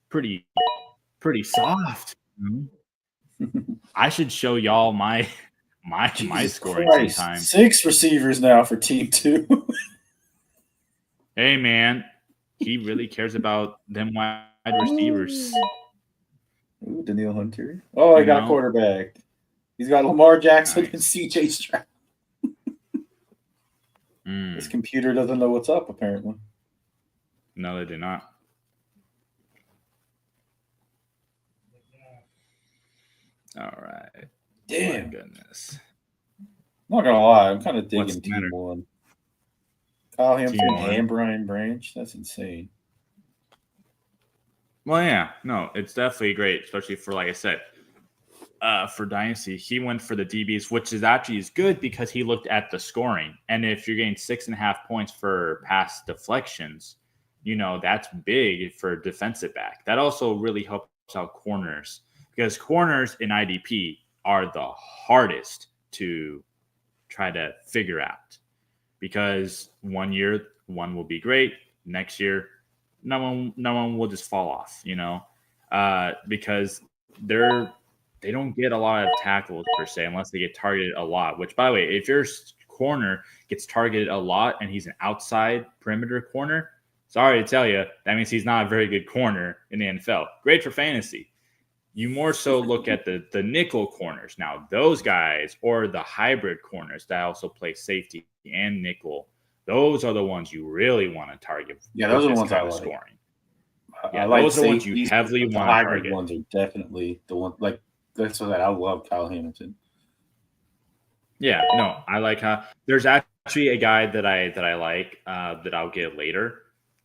pretty soft. I should show y'all my scoring Christ. sometime. 6 receivers now for team 2. Hey man, he really cares about them wide receivers. Ooh, Daniil Hunter. Oh, I got a quarterback. He's got Lamar Jackson and CJ Stroud. This computer doesn't know what's up, apparently. No, they do not. All right. Damn. My goodness. I'm not going to lie. I'm kind of digging What's the team matter? 1. Kyle Hanson Team 1. and Brian Branch. That's insane. Well, yeah. No, it's definitely great, especially for, like I said, for Dynasty. He went for the DBs, which is actually good because he looked at the scoring. And if you're getting 6.5 points for pass deflections, that's big for defensive back. That also really helps out corners, because corners in IDP are the hardest to try to figure out, because one year one will be great, next year no one will just fall off, because they don't get a lot of tackles per se unless they get targeted a lot, which, by the way, if your corner gets targeted a lot and he's an outside perimeter corner, sorry to tell you, that means he's not a very good corner in the NFL. Great for fantasy. You more so look at the nickel corners. Now, those guys, or the hybrid corners that also play safety and nickel, those are the ones you really want to target. Yeah, those are the ones I like. Scoring. I like those are the ones you safeties, heavily but want the to hybrid target. ones are definitely the one. Like, that's what I love Kyle Hamilton. Yeah, no, I like how there's actually a guy that I like that I'll get later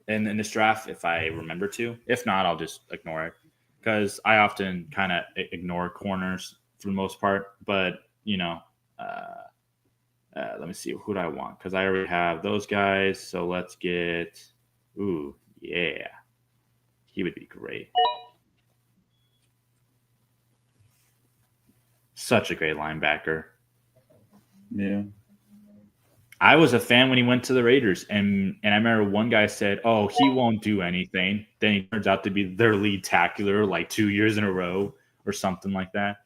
in this draft if I remember to. If not, I'll just ignore it, because I often kind of ignore corners for the most part. But let me see, who do I want, because I already have those guys. So let's get, he would be great. Such a great linebacker. Yeah. I was a fan when he went to the Raiders, and I remember one guy said, "Oh, he won't do anything." Then he turns out to be their lead tackler like 2 years in a row or something like that.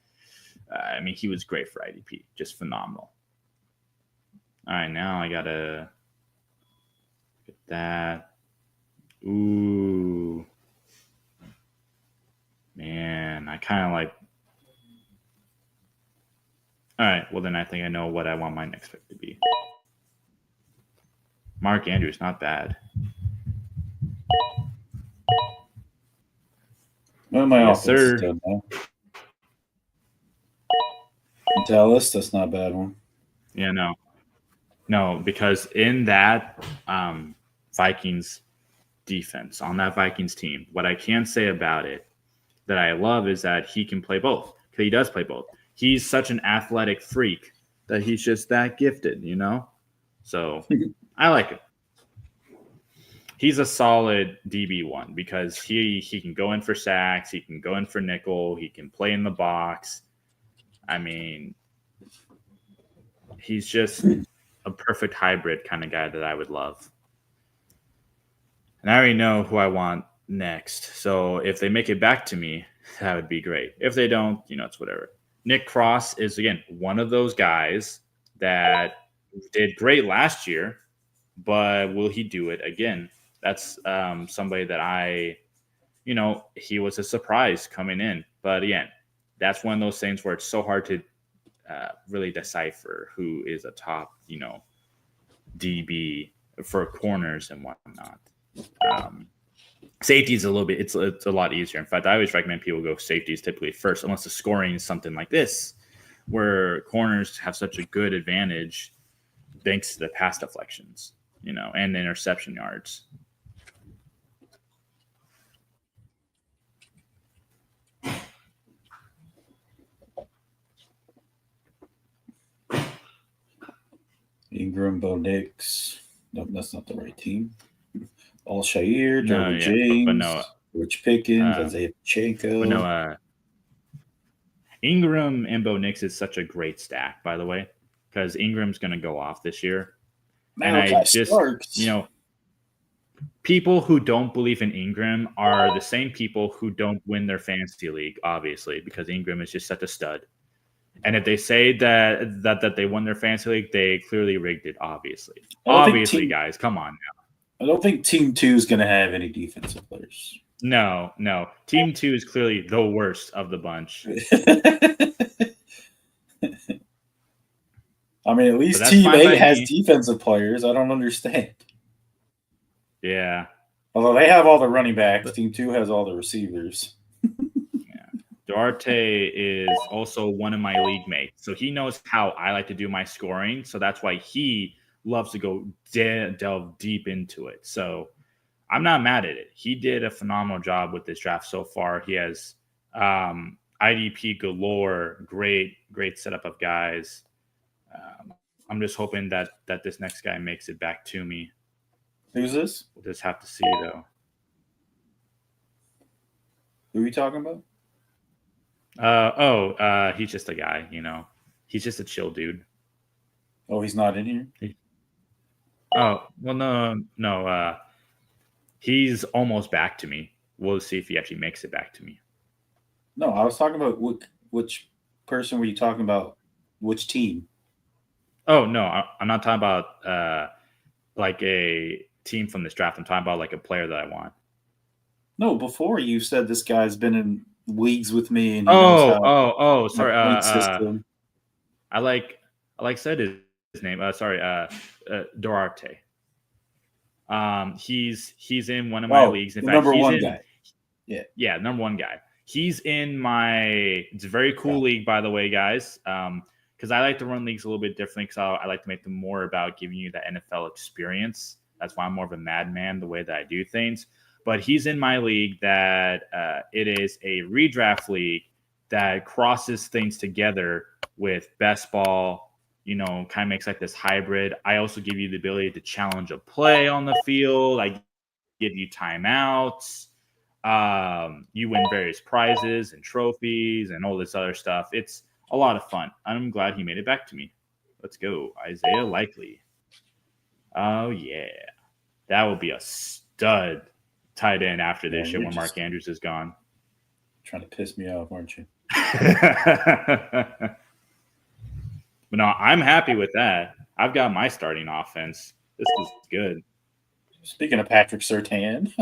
He was great for IDP, just phenomenal. All right, now I gotta get that. Ooh, man, I kind of like. All right, well then I think I know what I want my next pick to be. Mark Andrews, not bad. Well, my Yes, offense sir. is done now. Dallas, that's not a bad one. Yeah, no, because in that Vikings defense, on that Vikings team, what I can say about it that I love is that he can play both. Because he does play both. He's such an athletic freak that he's just that gifted, So I like it. He's a solid DB1 because he can go in for sacks, he can go in for nickel, he can play in the box. He's just a perfect hybrid kind of guy that I would love. And I already know who I want next. So if they make it back to me, that would be great. If they don't, it's whatever. Nick Cross is, again, one of those guys that did great last year, but will he do it again? That's somebody that he was a surprise coming in. But again, that's one of those things where it's so hard to really decipher who is a top, DB for corners and whatnot. Safety is a little bit, it's a lot easier. In fact, I always recommend people go safeties typically first, unless the scoring is something like this, where corners have such a good advantage thanks to the pass deflections, and the interception yards. Ingram, Bo Nix. Nope, that's not the right team. Al-Shair, Derwin James, Rich Pickens, Isaiah Pacheco. Ingram and Bo Nix is such a great stack, by the way, because Ingram's going to go off this year. And I just, people who don't believe in Ingram are the same people who don't win their fantasy league, obviously, because Ingram is just such a stud. And if they say that they won their fantasy league, they clearly rigged it, obviously. Obviously, guys, come on now. I don't think Team 2 is going to have any defensive players. No. Team 2 is clearly the worst of the bunch. I mean, at least Team 8 has defensive players. I don't understand. Yeah. Although they have all the running backs, Team 2 has all the receivers. Duarte is also one of my league mates, so he knows how I like to do my scoring. So that's why he loves to go delve deep into it. So I'm not mad at it. He did a phenomenal job with this draft so far. He has IDP galore, great setup of guys. I'm just hoping that this next guy makes it back to me. Who's this? We'll just have to see, though. Who are you talking about? He's just a guy, He's just a chill dude. Oh, he's not in here? Oh, well, no. He's almost back to me. We'll see if he actually makes it back to me. No, I was talking about which person were you talking about? Which team? Oh, no, I'm not talking about like a team from this draft. I'm talking about like a player that I want. No, before you said this guy's been in leagues with me. And sorry. I like said his name. Duarte. He's in one of my leagues. In fact, number one guy. Yeah, number one guy. He's in it's a very cool league, by the way, guys. Because I like to run leagues a little bit differently because I like to make them more about giving you the NFL experience. That's why I'm more of a madman the way that I do things. But he's in my league that it is a redraft league that crosses things together with best ball, kind of makes like this hybrid. I also give you the ability to challenge a play on the field. I give you timeouts. You win various prizes and trophies and all this other stuff. It's a lot of fun. I'm glad he made it back to me. Let's go. Isaiah Likely. Oh, yeah. That would be a stud tight end after this year when Mark Andrews is gone. Trying to piss me off, aren't you? But no, I'm happy with that. I've got my starting offense. This is good. Speaking of Patrick Surtain.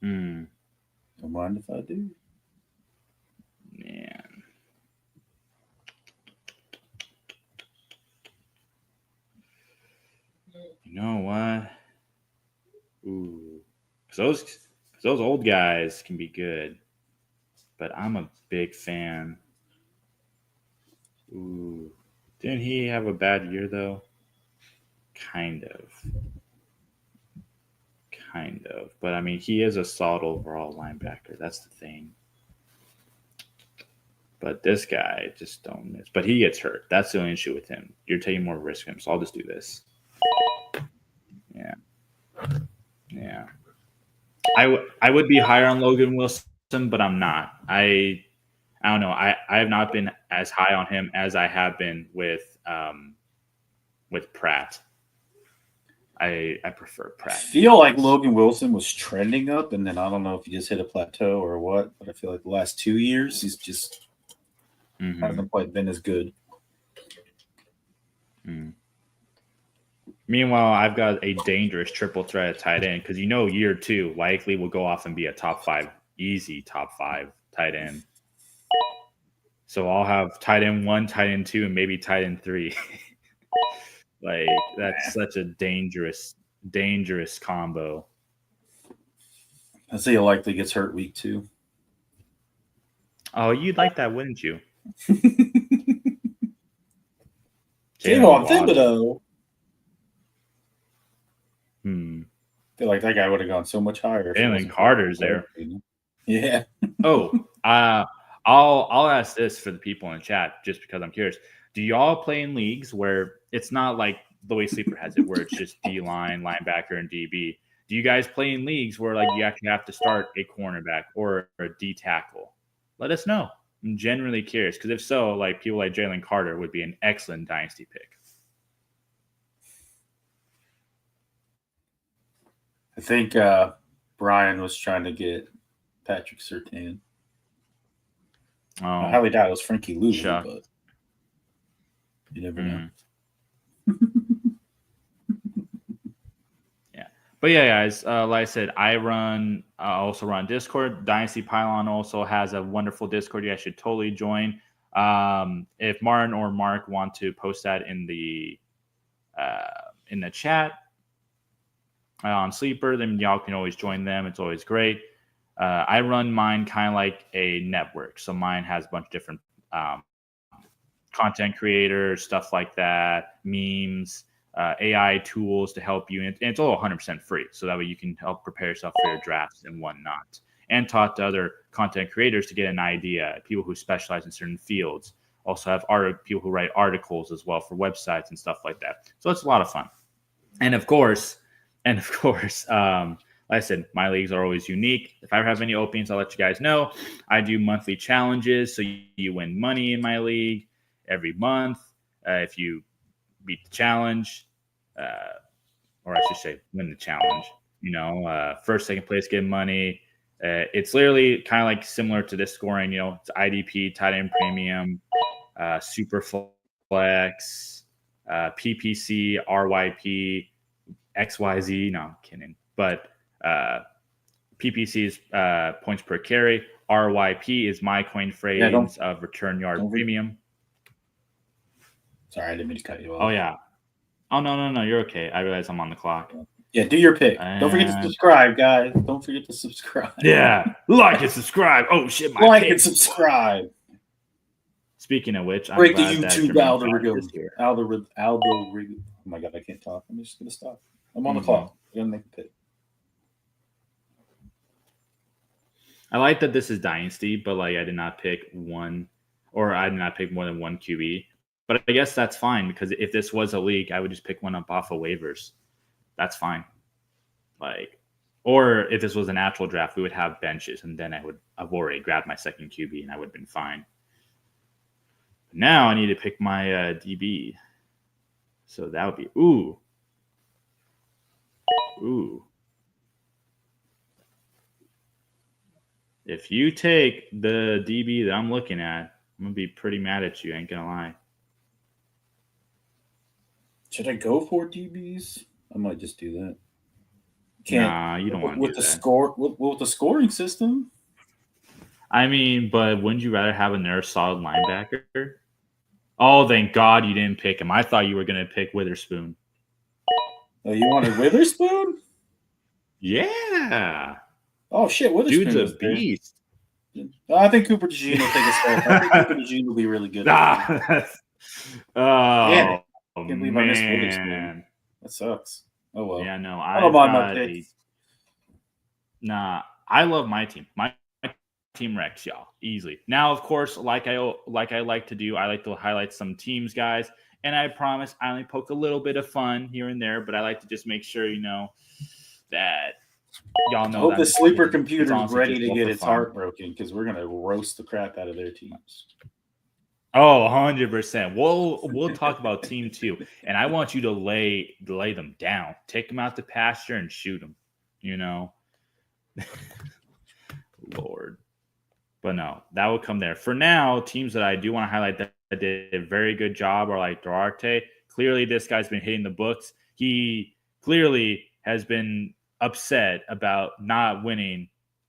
Don't mind if I do. Man. You know what? Ooh. Because those old guys can be good. But I'm a big fan. Ooh. Didn't he have a bad year, though? Kind of. But, I mean, he is a solid overall linebacker. That's the thing. But this guy just don't miss. But he gets hurt. That's the only issue with him. You're taking more risk with him, so I'll just do this. Yeah. I would be higher on Logan Wilson, but I'm not. I don't know. I have not been as high on him as I have been with Pratt. I prefer Pratt. I feel like Logan Wilson was trending up, and then I don't know if he just hit a plateau or what, but I feel like the last 2 years he's just hasn't quite been as good. Meanwhile, I've got a dangerous triple threat at tight end because year 2 likely will go off and be a easy top 5 tight end. So I'll have tight end 1, tight end 2, and maybe tight end 3. Like that's such a dangerous combo. I see it likely gets hurt week 2. Oh, you'd like that, wouldn't you? Came on Thibodeau. I feel like that guy would have gone so much higher. Jalen Carter's there. Yeah. I'll ask this for the people in the chat just because I'm curious. Do y'all play in leagues where it's not like the way Sleeper has it, where it's just D-line, linebacker, and DB? Do you guys play in leagues where like you actually have to start a cornerback or a D tackle? Let us know. I'm genuinely curious because if so, like people like Jalen Carter would be an excellent dynasty pick. I think Brian was trying to get Patrick Surtain. I highly doubt it was Frankie Louis, but you never know. Yeah. But yeah, guys, like I said, I also run Discord. Dynasty Pylon also has a wonderful Discord. You guys should totally join. If Martin or Mark want to post that in the chat on Sleeper, then y'all can always join them. It's always great. I run mine kind of like a network. So mine has a bunch of different content creators, stuff like that, memes, AI tools to help you. And it's all 100% free. So that way you can help prepare yourself for your drafts and whatnot. And talk to other content creators to get an idea, people who specialize in certain fields. Also have people who write articles as well for websites and stuff like that. So it's a lot of fun. And of course, like I said, my leagues are always unique. If I ever have any openings, I'll let you guys know. I do monthly challenges, so you win money in my league every month. If you beat the challenge, or I should say win the challenge, first, second place, get money. It's literally kind of like similar to this scoring. It's IDP, tight end premium, super flex, PPC, RYP, XYZ. No, I'm kidding. But PPC is points per carry. RYP is my coin phrase of return yard premium. Sorry, I didn't mean to cut you off. Oh, yeah. Oh, no. You're okay. I realize I'm on the clock. Yeah, do your pick. Don't forget to subscribe, guys. Don't forget to subscribe. Yeah. Like and subscribe. Oh, shit. Like and subscribe. Speaking of which, break the YouTube algorithm. Oh, my God, I can't talk. I'm just going to stop. I'm on the clock. I'm going to make a pick. I like that this is Dynasty, but like I did not pick one, or I did not pick more than one QB. But I guess that's fine because if this was a league, I would just pick one up off of waivers. That's fine. Or if this was an actual draft, we would have benches, and then I've already grabbed my second QB, and I would have been fine. But now I need to pick my DB. So that would be ooh. If you take the DB that I'm looking at, I'm going to be pretty mad at you. I ain't going to lie. Should I go for DBs? I might just do that. Nah, you don't want to do that. With the scoring system? I mean, but wouldn't you rather have a solid linebacker? Oh, thank God you didn't pick him. I thought you were going to pick Witherspoon. Oh, you wanted Witherspoon? Yeah. Oh, shit. Witherspoon Dude's a beast. I think Cooper DeJean will take a step. I think Cooper DeJean will be really good. Oh, I can't believe I missed Witherspoon. That sucks. Oh, well. Yeah, no. I don't mind my picks. Nah, I love my team. My team wrecks y'all easily. Now, of course, like I like to do, I like to highlight some teams, guys. And I promise I only poke a little bit of fun here and there, but I like to just make sure that y'all know. I hope the sleeper computer is ready to get its heart broken because we're gonna roast the crap out of their teams. Oh, 100%. We'll talk about team 2, and I want you to lay them down, take them out to pasture, and shoot them. Lord, but no, that will come there. For now, teams that I do want to highlight that did a very good job are like Duarte, Clearly, this guy's been hitting the books. He clearly has been upset about not winning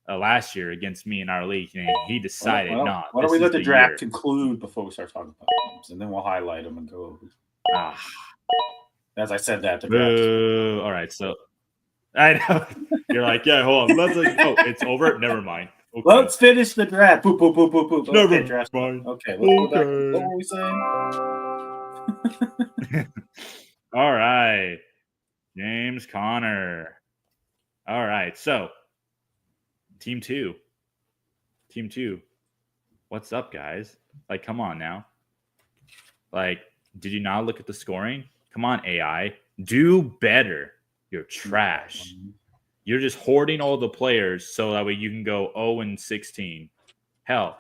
last year against me in our league, and he decided not. Why don't we let the draft conclude before we start talking about games, and then we'll highlight them and go over. As I said that, the draft. All right, so I know you're like, yeah, hold on. It's over. Never mind. Okay. Let's finish the draft. Boop, boop, boop, boop, boop. Never okay, draft. mind. Okay, let's go back. What were we saying? All right, James Conner. All right, so Team 2. What's up, guys? Like, come on now. Like, did you not look at the scoring? Come on, AI. Do better. You're trash. You're just hoarding all the players so that way you can go 0-16. Hell,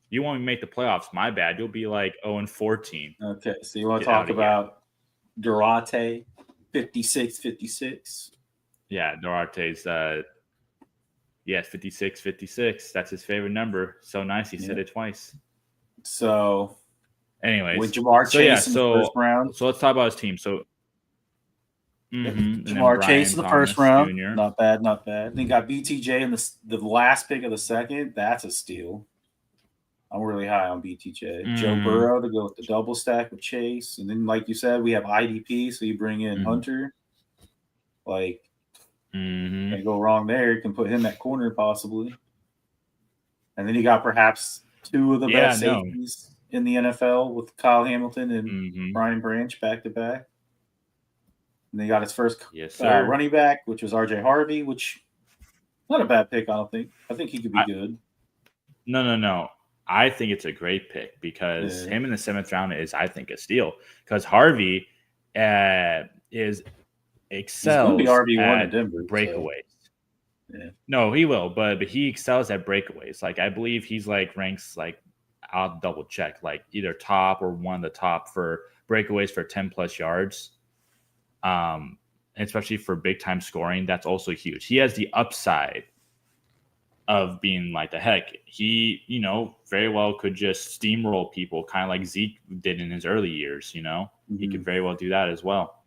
you won't even make the playoffs. My bad. You'll be like 0-14. Okay, so you want to talk about Durate, 56-56? Yeah, Durate's 56-56. That's his favorite number. So nice. He said it twice. So, anyways, with Jamar Chase in the first round. So let's talk about his team. So, Jamar Chase in the first round. Jr. Not bad. Then you got BTJ in the last pick of the second. That's a steal. I'm really high on BTJ. Joe Burrow to go with the double stack with Chase. And then, like you said, we have IDP, so you bring in Hunter. Like, can't go wrong there. You can put him at corner possibly. And then you got perhaps two of the best safeties in the NFL with Kyle Hamilton and Brian Branch back-to-back. And then you got his first running back, which was RJ Harvey, which not a bad pick, I don't think. I think he could be good. No. I think it's a great pick because him in the 7th round is, I think, a steal. Because Harvey excels be RB1 at in Denver, breakaways. So. Yeah. No, he will, but he excels at breakaways. Like, I believe he's like ranks like, I'll double check, like either top or one of the top for breakaways for 10+ yards. Especially for big time scoring, that's also huge. He has the upside of being like the heck. He, very well could just steamroll people, kind of like Zeke did in his early years. He could very well do that as well.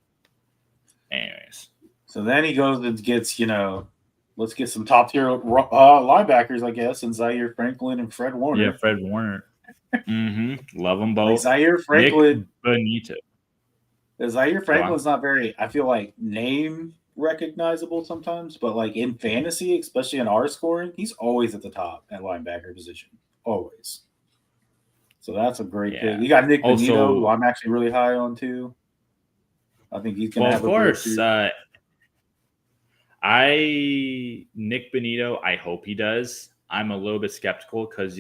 Anyways, so then he goes and gets, let's get some top tier linebackers, I guess, and Zaire Franklin and Fred Warner. Yeah, Fred Warner. Love them both. Like Zaire Franklin, Nick Bonito. Zaire Franklin's not very, I feel like, name recognizable sometimes, but like in fantasy, especially in our scoring, he's always at the top at linebacker position. Always. So that's a great pick. You got Nick Bonito, who I'm actually really high on too. I think he's going to have a course. Nick Bonito, I hope he does. I'm a little bit skeptical because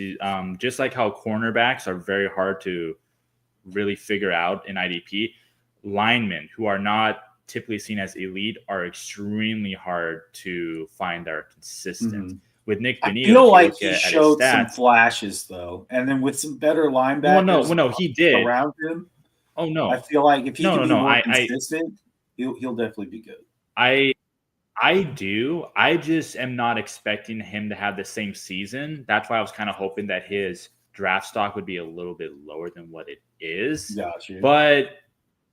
just like how cornerbacks are very hard to really figure out in IDP, linemen who are not typically seen as elite are extremely hard to find that are consistent. With Nick Bonito, I feel like he showed some flashes though, and then with some better linebackers. No, he did around him. Oh no, I feel like if he can be more consistent, he'll definitely be good. I do. I just am not expecting him to have the same season. That's why I was kind of hoping that his draft stock would be a little bit lower than what it is. Gotcha.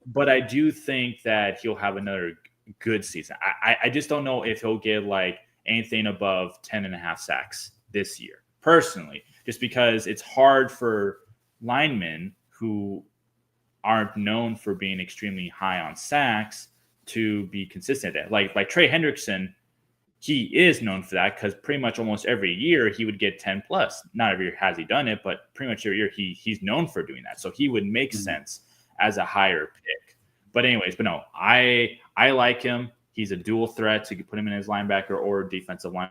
But I do think that he'll have another good season. I just don't know if he'll get like anything above 10.5 sacks this year, personally, just because it's hard for linemen who aren't known for being extremely high on sacks to be consistent at. Like Trey Hendrickson, he is known for that because pretty much almost every year he would get 10+. Not every year has he done it, but pretty much every year he's known for doing that. So he would make sense as a higher pick. But no, I like him. He's a dual threat to put him in as linebacker or defensive line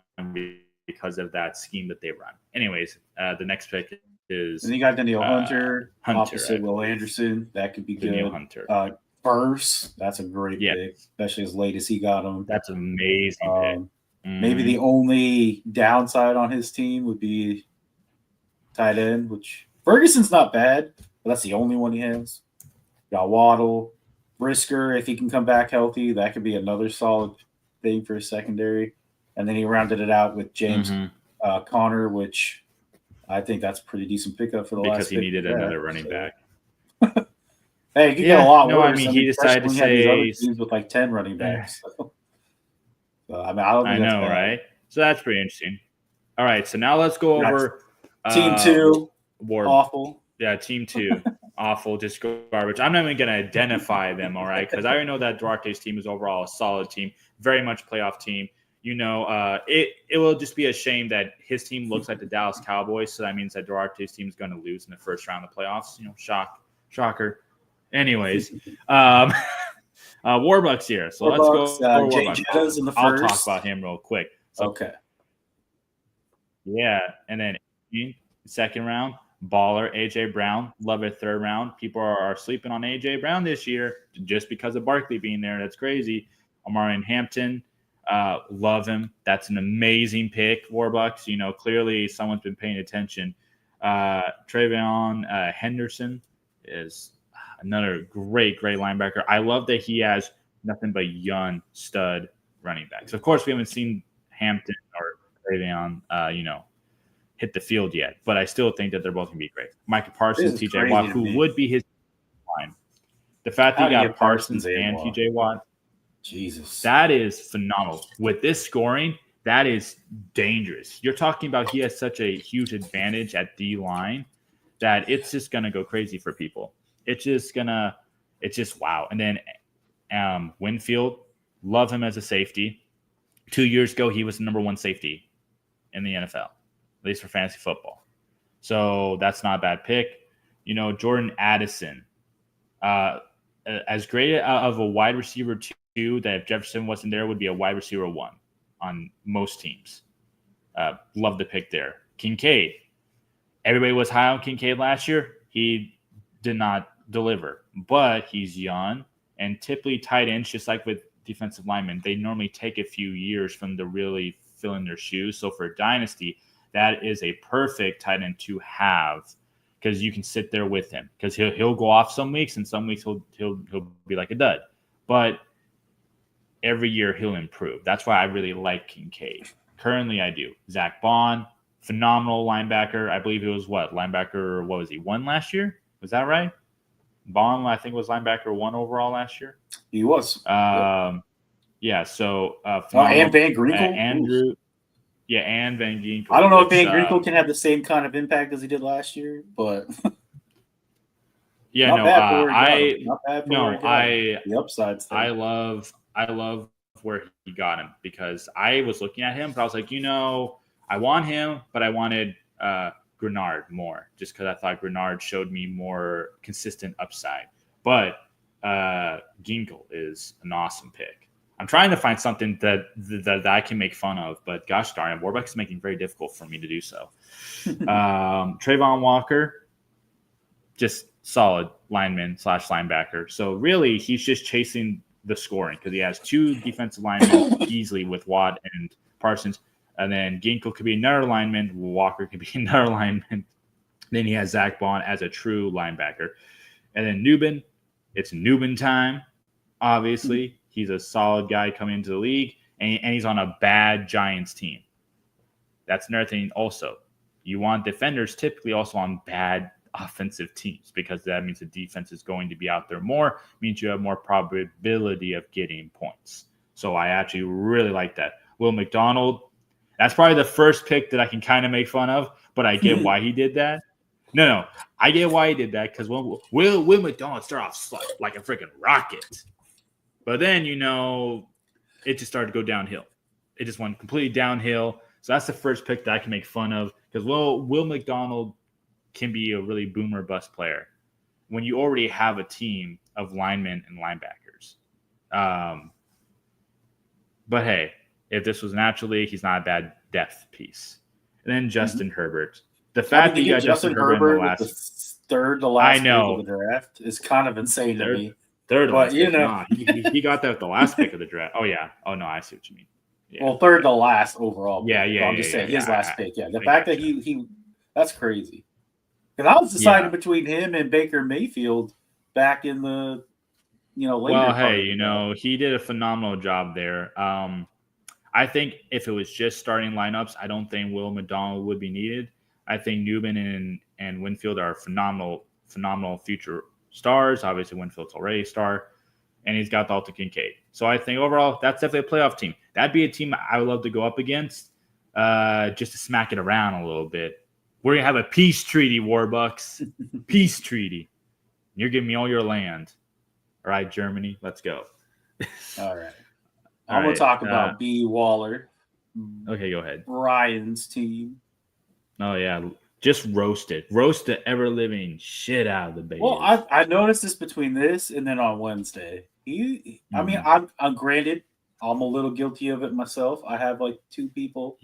because of that scheme that they run. Anyways, the next pick is... And you got Danielle Hunter opposite Will Anderson. That could be good. Danielle Hunter. First, that's a great pick, especially as late as he got him. That's an amazing pick. Maybe the only downside on his team would be tight end, which Ferguson's not bad, but that's the only one he has. Got Waddle, Brisker, if he can come back healthy, that could be another solid thing for his secondary. And then he rounded it out with James Conner, which I think that's a pretty decent pickup for the last because he needed another running back. Hey, it could get a lot no, worse. I mean, he decided to especially when you have these say, other teams with like 10 running backs. So, I mean, I don't think I that's know, bad. right? So that's pretty interesting. All right, so now let's go That's over Team 2, War. awful. Yeah, team 2, awful, just garbage. I'm not even going to identify them, all right? Because I already know that Duarte's team is overall a solid team, very much playoff team. It will just be a shame that his team looks like the Dallas Cowboys, so that means that Duarte's team is going to lose in the first round of the playoffs. Shocker. Anyways, Warbucks here. So let's go for Jay Warbucks. Jettas in the I'll first. talk about him real quick. So, Okay. yeah, and then second round, baller AJ Brown. Love it. Third round, people are sleeping on AJ Brown this year just because of Barkley being there. That's crazy. Omarion Hampton, love him. That's an amazing pick. Warbucks. Clearly someone's been paying attention. Travion Henderson is another great linebacker. I love that he has nothing but young stud running backs. Of course, we haven't seen Hampton or Travion, hit the field yet, but I still think that they're both going to be great. Micah Parsons, TJ Watt, who would be his line. The fact that you got Parsons and TJ Watt, Jesus, that is phenomenal. With this scoring, that is dangerous. You're talking about he has such a huge advantage at D line that it's just going to go crazy for people. It's just wow. And then Winfield, love him as a safety. 2 years ago, he was the number 1 safety in the NFL, at least for fantasy football. So that's not a bad pick. Jordan Addison, as great of a wide receiver 2 that if Jefferson wasn't there would be a wide receiver 1 on most teams. Love the pick there. Kincaid, everybody was high on Kincaid last year. He did not deliver, but he's young, and typically tight ends, just like with defensive linemen, they normally take a few years from to really fill in their shoes. So for Dynasty, that is a perfect tight end to have because you can sit there with him because he'll go off some weeks and some weeks he'll be like a dud, but every year he'll improve. That's why I really like Kincaid. Currently, I do. Zach Bond, phenomenal linebacker. I believe he was linebacker? What was he? 1 last year? Was that right? Bond, I think, was linebacker 1 overall last year. He was. Yeah. So, and Van Ginkel, Andrew. Yeah, and Van Ginkel. I don't know if Van Ginkel can have the same kind of impact as he did last year, but yeah, the upside stuff. I love where he got him because I was looking at him, but I was like, I want him, but I wanted Grenard more just because I thought Grenard showed me more consistent upside. But Ginkel is an awesome pick. I'm trying to find something that I can make fun of, but gosh darn it, Warbucks is making it very difficult for me to do so. Trayvon Walker, just solid lineman / linebacker. So really, he's just chasing the scoring because he has 2 defensive linemen easily with Watt and Parsons. And then Ginkel could be another lineman. Walker could be another lineman. Then he has Zach Bond as a true linebacker. And then Nubin, it's Nubin time, obviously. He's a solid guy coming into the league, and he's on a bad Giants team. That's another thing also. You want defenders typically also on bad offensive teams because that means the defense is going to be out there more, means you have more probability of getting points. So I actually really like that. Will McDonald, that's probably the first pick that I can kind of make fun of, but I get why he did that. No, I get why he did that because Will McDonald start off like a freaking rocket. But then, it just started to go downhill. It just went completely downhill. So that's the first pick that I can make fun of because Will McDonald can be a really boomer bust player when you already have a team of linemen and linebackers. But hey, if this was an actual league, he's not a bad depth piece. And then Justin Herbert. The fact that you got Justin Herbert in the last third to last pick of the draft is kind of insane to me. Third to last pick. Nah, he got that with the last pick of the draft. Oh, yeah. Oh, no, I see what you mean. Yeah. Well, third to last overall. Yeah. I'm just saying his last pick. Yeah, the fact that he that's crazy. Because I was deciding between him and Baker Mayfield back in the later. Well, hey, he did a phenomenal job there. I think if it was just starting lineups, I don't think Will McDonald would be needed. I think Newman and Winfield are phenomenal future stars. Obviously, Winfield's already a star. And he's got Dalton Kincaid. So I think overall, that's definitely a playoff team. That'd be a team I would love to go up against just to smack it around a little bit. We're going to have a peace treaty, Warbucks. Peace treaty. You're giving me all your land. All right, Germany, let's go. All right. I'm going to talk about B. Waller. Okay, go ahead. Brian's team. Oh, yeah. Just roast it. Roast the ever-living shit out of the baby. Well, I noticed this between this and then on Wednesday. I mean, I'm granted, I'm a little guilty of it myself. I have like 2 people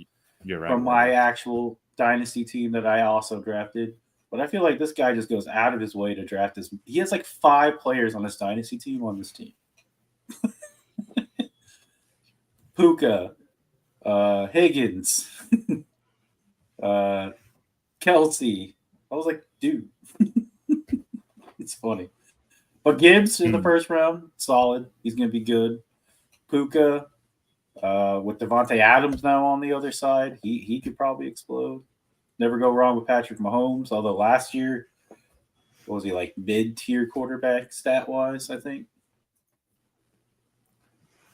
from my actual Dynasty team that I also drafted. But I feel like this guy just goes out of his way to draft this. He has like 5 players on his Dynasty team on this team. Puka, Higgins, Kelsey. I was like, dude. It's funny. But Gibbs in the first round, solid. He's going to be good. Puka, with Devontae Adams now on the other side, he could probably explode. Never go wrong with Patrick Mahomes, although last year, what was he, like mid-tier quarterback stat-wise, I think?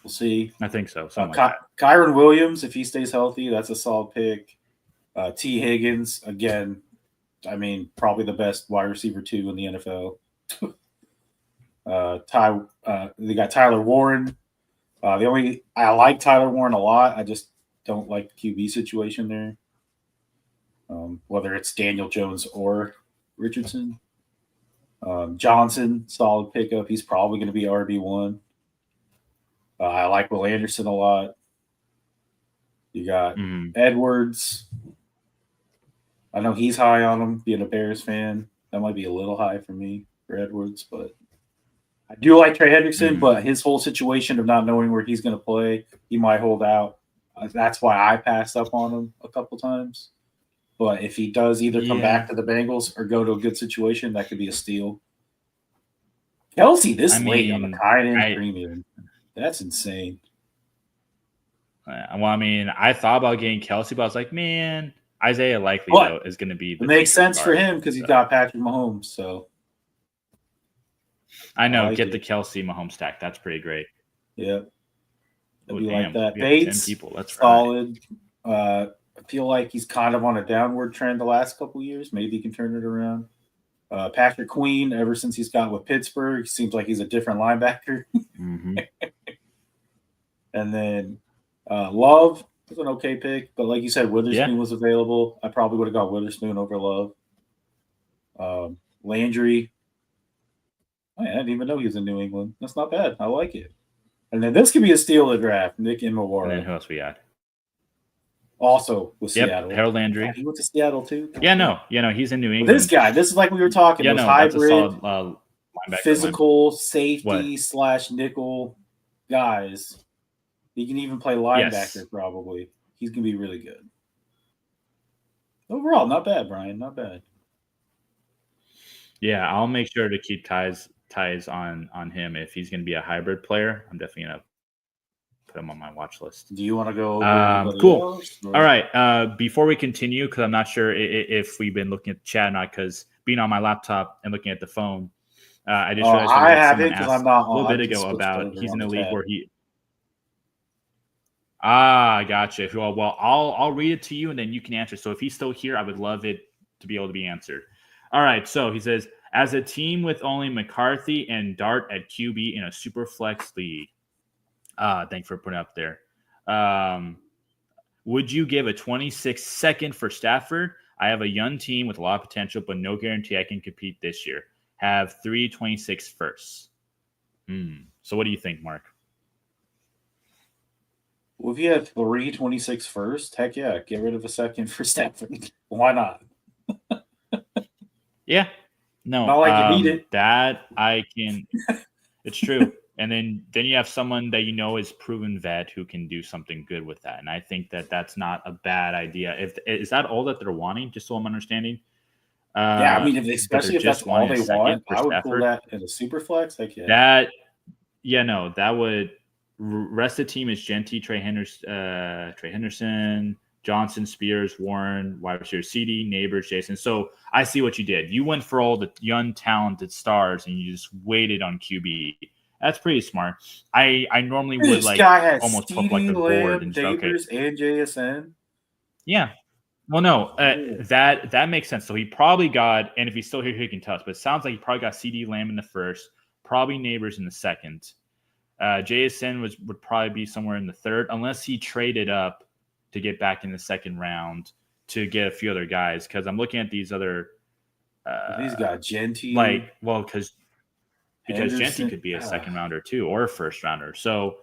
We'll see. I think so. Kyron Williams, if he stays healthy, that's a solid pick. T. Higgins, again, I mean, probably the best wide receiver 2 in the NFL. They got Tyler Warren. I like Tyler Warren a lot. I just don't like the QB situation there. Whether it's Daniel Jones or Richardson. Johnson, solid pickup. He's probably going to be RB1. I like Will Anderson a lot. You got Edwards. I know he's high on him, being a Bears fan. That might be a little high for me for Edwards, but I do like Trey Hendrickson, but his whole situation of not knowing where he's going to play, he might hold out. That's why I passed up on him a couple times. But if he does either come back to the Bengals or go to a good situation, that could be a steal. Kelsey late on the tight-end premium. That's insane. Well, I mean, I thought about getting Kelsey, but I was like, man, Isaiah Likely, though, is going to be the it makes sense for him because he's got Patrick Mahomes. So I know. Get the Kelsey Mahomes stack. That's pretty great. Yeah. Like that. Bates, 10 people. That's solid. I feel like he's kind of on a downward trend the last couple of years. Maybe he can turn it around. Patrick Queen, ever since he's got with Pittsburgh, seems like he's a different linebacker. And then Love was an okay pick, but like you said, Witherspoon was available. I probably would have got Witherspoon over Love. Landry. I didn't even know he was in New England. That's not bad. I like it. And then this could be a steal of the draft. Nick Imawara. And then who else we had? Also with Seattle. Harold Landry. He went to Seattle too. He's in New England. This guy, this is like we were talking. That's hybrid, a solid physical safety / nickel guys. He can even play linebacker probably. He's gonna be really good. Overall, not bad, Brian. Not bad. Yeah, I'll make sure to keep ties on him. If he's gonna be a hybrid player, I'm definitely gonna put him on my watch list. Do you want to go over cool. All right. Before we continue, because I'm not sure if we've been looking at the chat or not, because being on my laptop and looking at the phone, I just realized I haven't because I'm not a little bit ago about he's in a league where he. I gotcha. Well, I'll read it to you and then you can answer. So if he's still here, I would love it to be able to be answered. All right. So he says, as a team with only McCarthy and Dart at QB in a super flex league. Thanks for putting it up there. Would you give a 26 second for Stafford? I have a young team with a lot of potential, but no guarantee I can compete this year. Have 3 26 firsts. So what do you think, Mark? Well, if you have 3 26 first, heck yeah, get rid of a second for Stafford. Why not? Yeah. No. Not like you need it. That I can. It's true. And then you have someone that you know is proven vet who can do something good with that. And I think that's not a bad idea. Is that all that they're wanting? Just so I'm understanding. Yeah, I mean, especially if that's all they want, I would pull that in a super flex. Like that would. Rest of the team is Genty, Trey Henderson, Johnson, Spears, Warren, wide receiver, CD, Neighbors, Jason. So I see what you did. You went for all the young, talented stars, and you just waited on QB. That's pretty smart. I normally would This guy has almost put CD, a board and Lamb, okay. Neighbors, and JSN. Yeah. Well, no, that makes sense. So he probably got, and if he's still here, he can tell us. But it sounds like he probably got CD Lamb in the first, probably Neighbors in the second. JSN would probably be somewhere in the third, unless he traded up to get back in the second round to get a few other guys. Because I'm looking at these other. He's got Genty. Because Genty could be a second rounder too, or a first rounder. So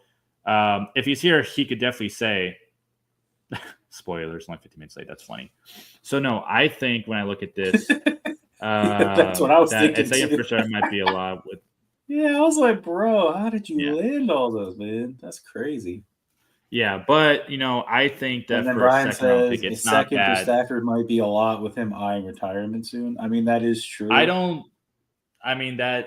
if he's here, he could definitely say. Spoilers, only 15 minutes late. That's funny. So no, I think when I look at this, that's what I was thinking. Second first round might be a lot with. Yeah, I was like, bro, how did you land all those, man? That's crazy. Yeah, but I think that for Brian a second round pick, it's not second bad. for Stafford might be a lot with him eyeing retirement soon. I mean, that is true. That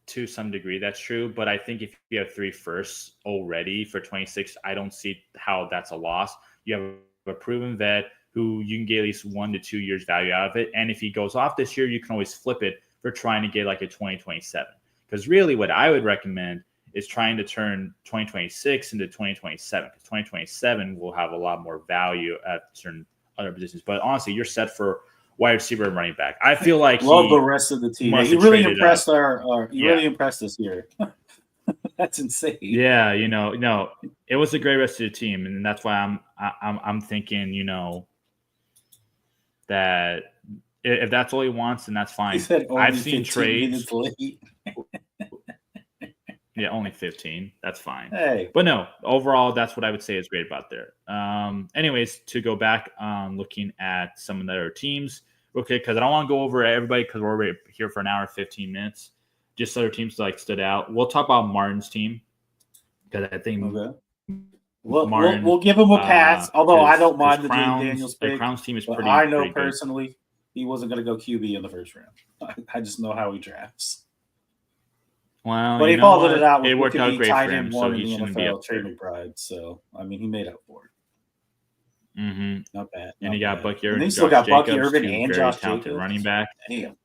to some degree that's true, but I think if you have 3 firsts already for 26, I don't see how that's a loss. You have a proven vet who you can get at least 1 to 2 years value out of it, and if he goes off this year, you can always flip it for trying to get like a 2027. Because really, what I would recommend is trying to turn 2026 into 2027. Because 2027 will have a lot more value at certain other positions. But honestly, you're set for wide receiver and running back. I feel like love the rest of the team. He really impressed really impressed this year. That's insane. Yeah, it was a great rest of the team, and that's why I'm thinking, that if that's all he wants, then that's fine. I've seen trades. Yeah, only 15. That's fine. Hey. But no, overall, that's what I would say is great about there. Anyways, to go back looking at some of the other teams, okay, because I don't want to go over everybody because we're already here for an hour, 15 minutes. Just other teams that stood out. We'll talk about Martin's team because I think we'll give him a pass. Although I don't mind the Daniels pick. The Crowns team is pretty. I know pretty personally good. He wasn't going to go QB in the first round. I just know how he drafts. Well, but he followed it out. It worked out great for him, so he shouldn't be up there. McBride, so I mean, he made up for it. Mm-hmm. Not bad. And he got Bucky Irvin. And he still got Bucky Irvin and Josh Jacobs, running back. Damn.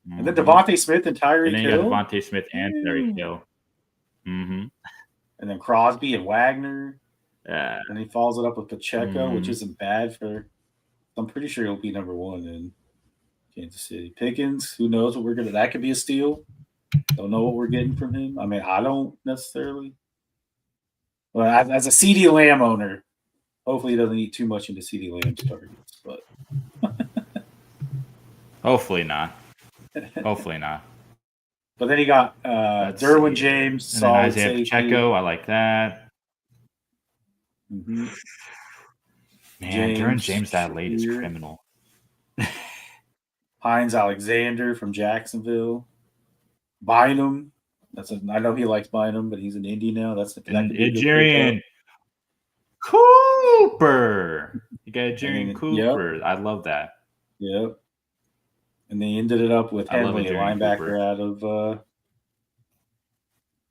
Mm-hmm. And then Devontae Smith and Tyreek Hill. And then you got Devontae Smith and Tyreek Hill. Mm-hmm. And then Crosby and Wagner. Yeah. And he follows it up with Pacheco, which isn't bad for. I'm pretty sure he'll be number 1 in Kansas City. Pickens, who knows what we're gonna. That could be a steal. Don't know what we're getting from him. I mean, I don't necessarily. Well, as a CD Lamb owner, hopefully he doesn't eat too much into CD Lamb's targets. But hopefully not. Hopefully not. But then he got Derwin James, solid Isaiah Pacheco. I like that. Mm-hmm. Man, Derwin James that late is criminal. Hines Alexander from Jacksonville. Bynum. I know he likes Bynum, but he's in Indy now. Adrian Cooper. You got Adrian Cooper. Yep. I love that. Yep. And they ended it up with Henley, a linebacker out of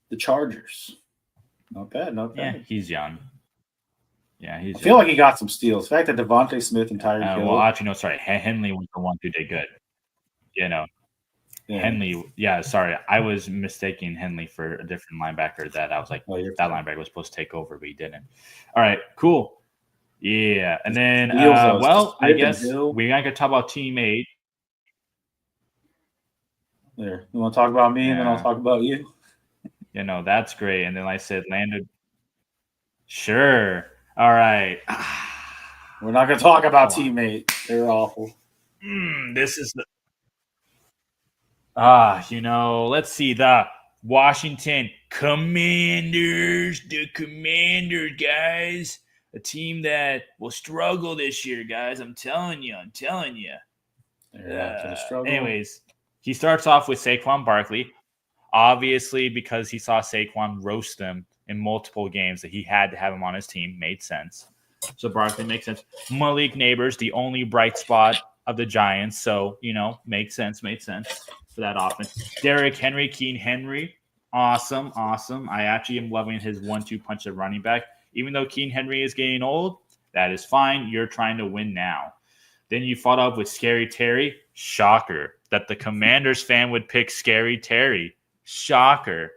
the Chargers. Not bad. Yeah, he's young. I feel like he got some steals. The fact that Devontae Smith and Tyreek Hill. Well, actually, no, sorry. Henley was the one who did good. Henley. Yeah, sorry. I was mistaking Henley for a different linebacker that I was like, that linebacker was supposed to take over, but he didn't. All right, cool. Yeah. And then, I guess we got to talk about Team 8. There. You want to talk about me and then I'll talk about you? That's great. And then I said landed. Sure. All right. We're not going to talk about Team 8. They're awful. This is let's see, the Washington Commanders, guys, a team that will struggle this year, guys. I'm telling you. Anyways, he starts off with Saquon Barkley, obviously because he saw Saquon roast them in multiple games that he had to have him on his team. Made sense. So Barkley makes sense. Malik Neighbors, the only bright spot of the Giants. So, made sense for that offense. Derrick Henry, Keen Henry. Awesome. I actually am loving his 1-2 punch at running back. Even though Keen Henry is getting old, That is fine. You're trying to win now. Then you followed up with Scary Terry. Shocker that the Commanders fan would pick Scary Terry. Shocker.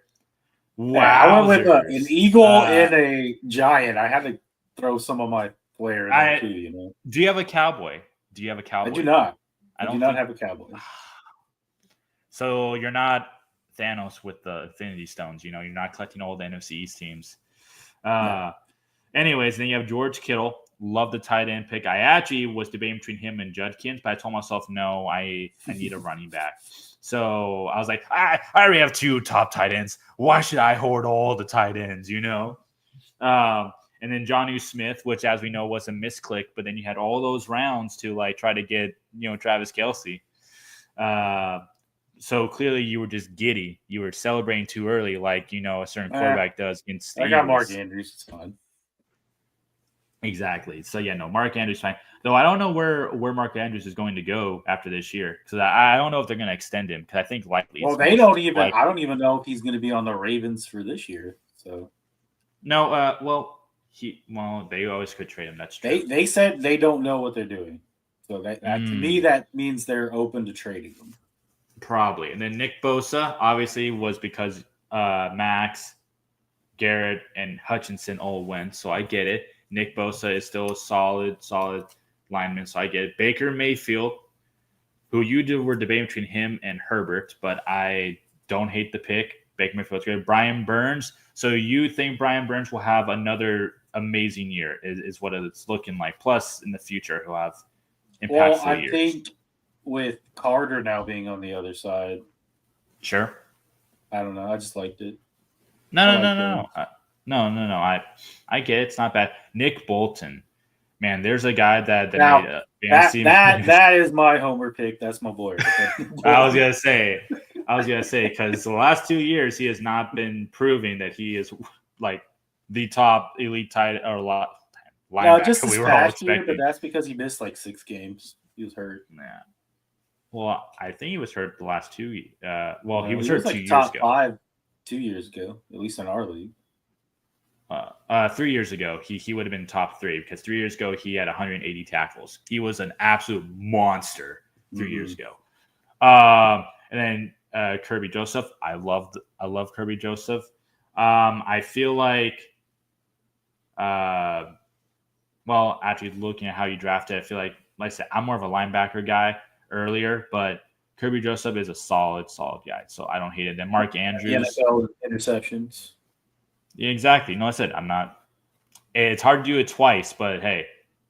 Wow. I went with an Eagle and a Giant. I had to throw some of my flair in there too, you know. Do you have a Cowboy? I do not. I do not think... have a Cowboy. So you're not Thanos with the Infinity Stones. You know, you're not collecting all the NFC East teams. No. Anyways, then you have George Kittle. Love the tight end pick. I actually was debating between him and Judkins, but I told myself, no, I need a running back. So I was like, I already have 2 top tight ends. Why should I hoard all the tight ends, you know? And then Jonnu Smith, which, as we know, was a misclick, but then you had all those rounds to like try to get, you know, Travis Kelce. So clearly you were just giddy. You were celebrating too early, like, you know, a certain quarterback does against the I got Mark Andrews. It's fine. Exactly. So yeah, no, Mark Andrews fine. Though I don't know where Mark Andrews is going to go after this year, because I don't know if they're going to extend him. Because I think likely. Well, they don't even. Likely. I don't even know if he's going to be on the Ravens for this year. So no. They always could trade him. That's true. They said they don't know what they're doing. So that to me that means they're open to trading him. Probably. And then Nick Bosa obviously was because Max, Garrett, and Hutchinson all went. So I get it. Nick Bosa is still a solid lineman, so I get it. Baker Mayfield, who were debating between him and Herbert, but I don't hate the pick. Baker Mayfield's good. Brian Burns. So you think Brian Burns will have another amazing year is what it's looking like. Plus, in the future, he'll have impactful years. I think with Carter now being on the other side. Sure. I don't know. I just liked it. No. I get it. It's not bad. Nick Bolton, man, there's a guy that now, made a fantasy. That is my homer pick. That's my boy. I was gonna say because the last 2 years he has not been proving that he is like the top elite tight or linebacker. No, just this past year, but that's because he missed like 6 games. He was hurt. Yeah. Well, I think he was hurt the last 2. He was hurt like 2 years top ago. 5 2 years ago, at least in our league. 3 years ago, he would have been top 3 because 3 years ago he had 180 tackles. He was an absolute monster 3 years ago. And then Kirby Joseph, I love Kirby Joseph. I feel like, actually looking at how you drafted, I feel like I said, I'm more of a linebacker guy earlier, but Kirby Joseph is a solid guy, so I don't hate it. Then Mark Andrews, NFL interceptions. Yeah, exactly. No, I said I'm not. It's hard to do it twice, but hey,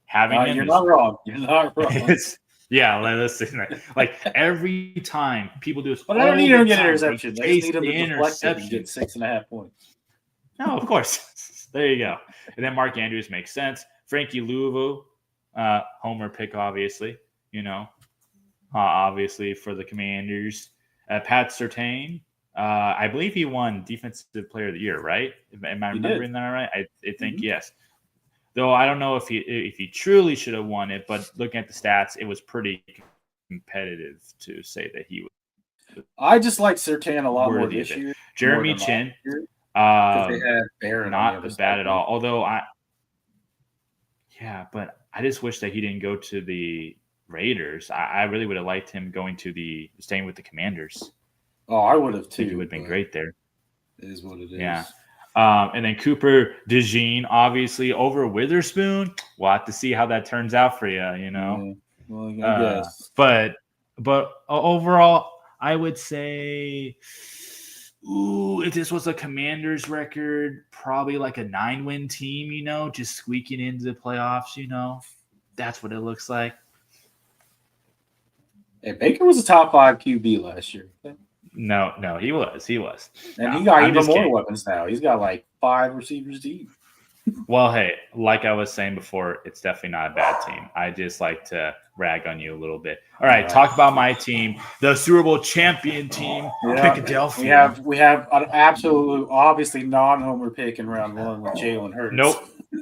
having him. You're not wrong. You're not wrong. Listen. Like every time people do this, but I don't need him to get interceptions. I just need him to deflect it and get 6.5 points. No, of course. There you go. And then Mark Andrews makes sense. Frankie Louvu, homer pick, obviously. You know, obviously for the Commanders. Pat Surtain. I believe he won Defensive Player of the Year, right? Am I remembering that right? I think yes. Though I don't know if he truly should have won it, but looking at the stats, it was pretty competitive to say that he was. I just like Surtain a lot more this year. Jeremy Chin, they had Barron not as bad at all. Although but I just wish that he didn't go to the Raiders. I really would have liked him staying with the Commanders. Oh, I would have too. It would have been great there. It is what it is. Yeah. And then Cooper DeJean, obviously, over Witherspoon. We'll have to see how that turns out for you, you know. Well, I guess. But overall, I would say, if this was a Commanders record, probably like a 9-win team, you know, just squeaking into the playoffs, you know. That's what it looks like. Hey, Baker was a top 5 QB last year. No, he was. And he got even more weapons now. He's got like 5 receivers deep. Well, hey, like I was saying before, it's definitely not a bad team. I just like to rag on you a little bit. All right, talk about my team, the Super Bowl champion team, Philadelphia. We have an absolute, obviously non-homer pick in round 1 with Jalen Hurts.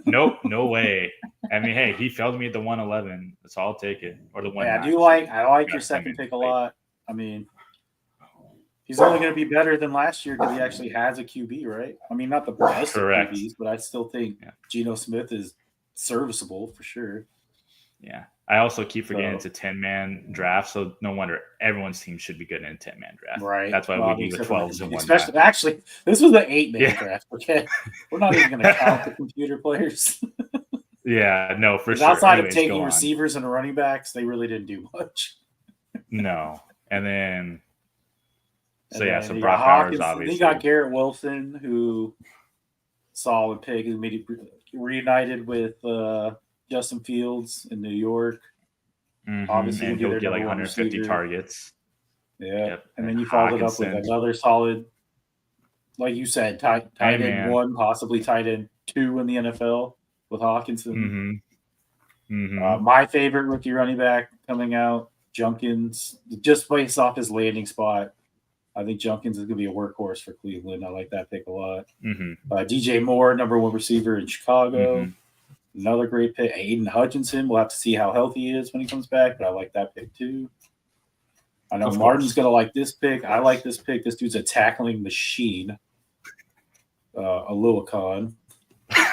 Nope, no way. I mean, hey, he failed me at the 111, so I'll take it. Or the 1. Yeah, I like your second pick a lot. I mean, he's only going to be better than last year because he actually has a QB, right? I mean, not the best of QBs, but I still think Geno Smith is serviceable for sure. Yeah. I also keep forgetting it's a 10-man draft, so no wonder everyone's team should be good in a 10-man draft. Right. That's why we do the 12s and especially, 1. Actually, this was the 8-man draft. Okay, we're not even going to count the computer players. Yeah, no, for sure. Outside of taking receivers and running backs, they really didn't do much. No, and then so then Brock Bowers obviously. You got Garrett Wilson, who solid pick, who made reunited with Justin Fields in New York. Obviously, and he'll get like 150 targets. Yeah, yep. And then you followed it up with another solid, like you said, tight end 1, possibly tight end 2 in the NFL with Hawkinson. My favorite rookie running back coming out, Junkins, just based off his landing spot. I think Junkins is going to be a workhorse for Cleveland. I like that pick a lot. DJ Moore, number 1 receiver in Chicago. Another great pick. Aiden Hutchinson. We'll have to see how healthy he is when he comes back, but I like that pick too. I know Martin's going to like this pick. I like this pick. This dude's a tackling machine. Aluakon.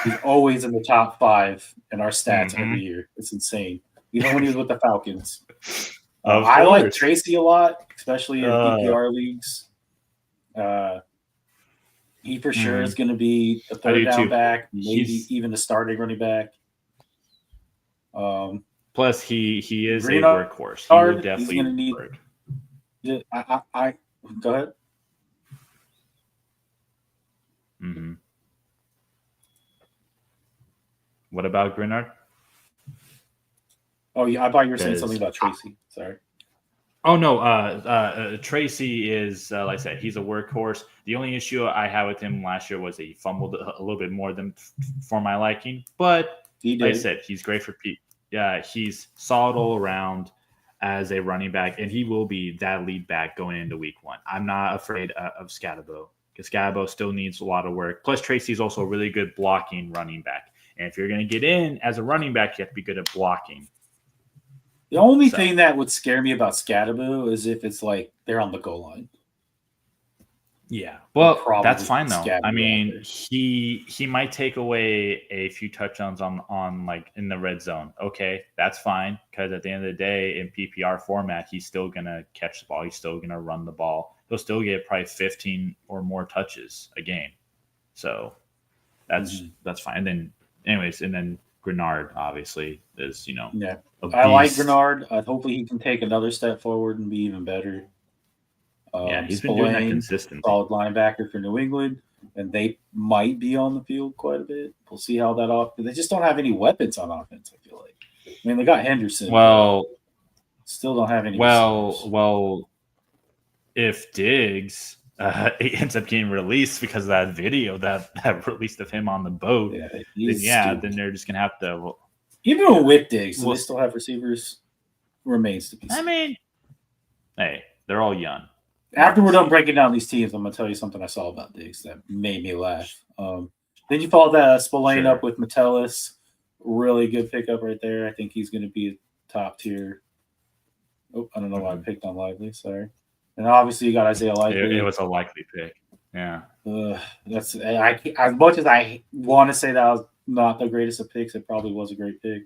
He's always in the top 5 in our stats every year. It's insane. Even when he was with the Falcons. I like Tracy a lot, especially in PPR leagues. He for sure is going to be a third down back, maybe even a starting running back. Plus, he is a workhorse. He will definitely need work. I go ahead. What about Grenard? Oh yeah, I thought you were saying something about Tracy. Sorry. Oh no, Tracy is like I said, he's a workhorse. The only issue I had with him last year was that he fumbled a little bit more than for my liking. But like I said, he's great for Pete. Yeah, he's solid all around as a running back, and he will be that lead back going into week 1. I'm not afraid of Scatabo because Scatabo still needs a lot of work. Plus, Tracy's also a really good blocking running back. And if you're going to get in as a running back, you have to be good at blocking. The only thing that would scare me about Scatabo is if it's like they're on the goal line. Yeah, well, that's fine though. I mean, he might take away a few touchdowns on like in the red zone. Okay, that's fine because at the end of the day, in PPR format, he's still gonna catch the ball. He's still gonna run the ball. He'll still get probably 15 or more touches a game. So that's fine. And then, anyways, and then Grenard obviously is I like Grenard. Hopefully, he can take another step forward and be even better. He's been doing that consistently. Solid linebacker for New England, and they might be on the field quite a bit. We'll see how that off. They just don't have any weapons on offense. I feel like. I mean, they got Henderson. Well, still don't have any. Well, if Diggs ends up getting released because of that video that released of him on the boat, then they're just gonna have to. Even with Diggs, do they still have receivers? Remains to be seen. I mean, hey, they're all young. After we're done breaking down these teams, I'm going to tell you something I saw about Diggs that made me laugh. Then you followed that Spillane up with Metellus. Really good pickup right there. I think he's going to be top tier. Oh, I don't know why I picked on Lively. Sorry. And obviously you got Isaiah Likely. It was a likely pick. Yeah. That's as much as I want to say that was not the greatest of picks, it probably was a great pick.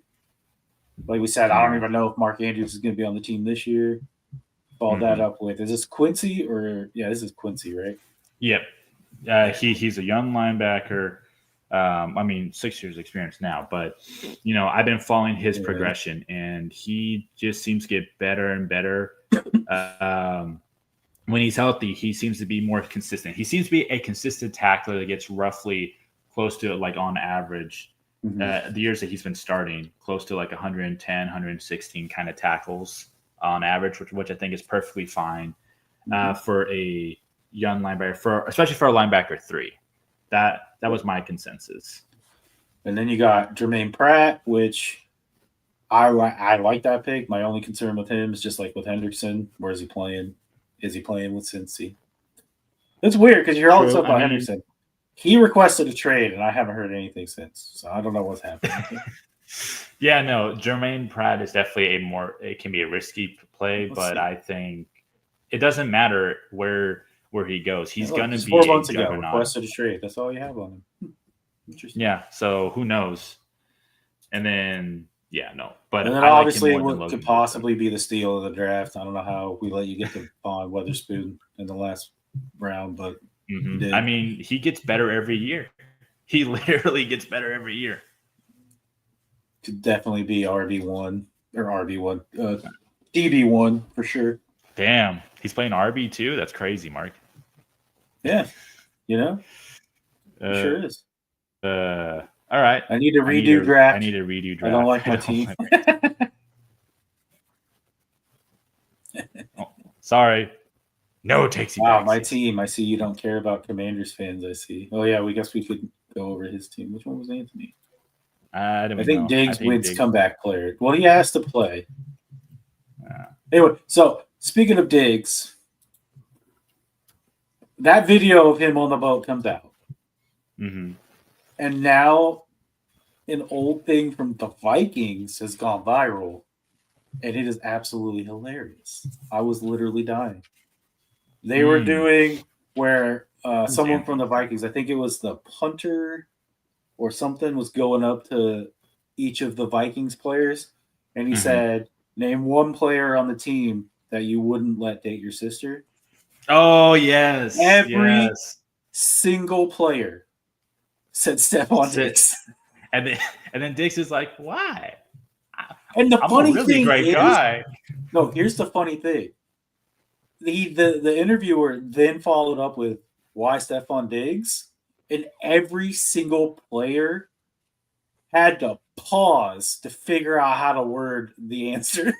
Like we said, I don't even know if Mark Andrews is going to be on the team this year. Followed that up with, is this Quincy or this is Quincy, right? Yep. He's a young linebacker. 6 years experience now, but I've been following his progression and he just seems to get better and better. When he's healthy, he seems to be more consistent. He seems to be a consistent tackler that gets roughly close to like on average the years that he's been starting, close to like 110, 116 kind of tackles on average, which I think is perfectly fine for a young linebacker, especially for a linebacker 3. That was my consensus. And then you got Jermaine Pratt, which I like that pick. My only concern with him is just like with Henderson. Where is he playing? Is he playing with Cincy? It's weird because you're all upset about Henderson. He requested a trade, and I haven't heard anything since. So I don't know what's happening. Yeah, no, Jermaine Pratt is definitely it can be a risky play, but I think it doesn't matter where he goes. He's going to be 4 months ago requested a trade. That's all you have on him. Interesting. Yeah, so who knows? And then, no. But and then I like obviously him more than what Logan could possibly be the steal of the draft. I don't know how we let you get to Vaughn Weatherspoon in the last round, but you did. I mean, he gets better every year. He literally gets better every year. Could definitely be RB1 or RB1, DB1 for sure. Damn, he's playing RB too. That's crazy, Mark. Yeah, sure is. All right. I need to redo draft. I need a redo draft. I don't like my team. Oh, sorry. No takes you back. My team. I see you don't care about Commanders fans. I see. Oh yeah, we guess we could go over his team. Which one was Anthony? I think Diggs wins comeback player. Well, he has to play. Anyway, so speaking of Diggs, that video of him on the boat comes out. Mm-hmm. And now an old thing from the Vikings has gone viral. And it is absolutely hilarious. I was literally dying. They were doing where someone from the Vikings, I think it was the punter or something, was going up to each of the Vikings players. And he said, name one player on the team that you wouldn't let date your sister. Oh, yes. Every single player said Stephon Diggs. And then Diggs is like, why? And the funny thing is, guy. No, here's the funny thing. The interviewer then followed up with why Stephon Diggs, and every single player had to pause to figure out how to word the answer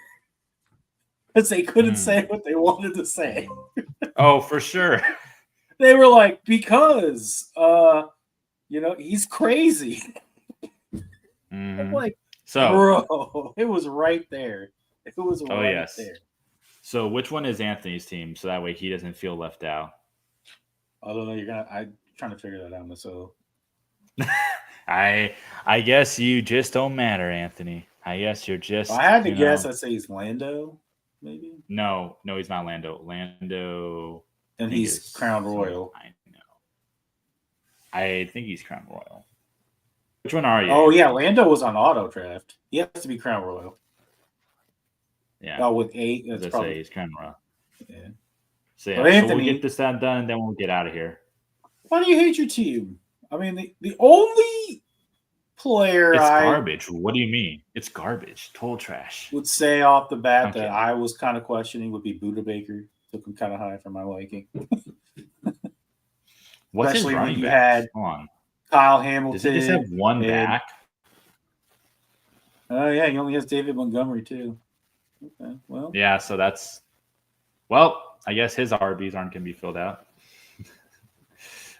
because they couldn't say what they wanted to say. Oh, for sure. They were like, because he's crazy. I'm like, bro, it was right there. It was right there. So which one is Anthony's team? So that way he doesn't feel left out. I don't know. I'm trying to figure that out myself. I guess you just don't matter, Anthony. I guess you're just. If I had to guess, I'd say he's Lando, maybe. No, he's not Lando. Lando. And he's Crown Royal. I know. I think he's Crown Royal. Which one are you? Oh yeah, Lando was on auto draft. He has to be Crown Royal. Yeah. Oh, with 8, that's probably he's Crown Royal. Yeah. So Anthony, we'll get this done, and then we'll get out of here. Why do you hate your team? I mean, the only player it's garbage. What do you mean? It's garbage. Total trash. Would say off the bat that I was kind of questioning would be Buda Baker. Took him kind of high for my liking. What's Especially his running when you back? had Come on. Kyle Hamilton. Does he just have one back? Oh yeah, he only has David Montgomery too. Okay, well. Yeah, so that's I guess his RBs aren't going to be filled out.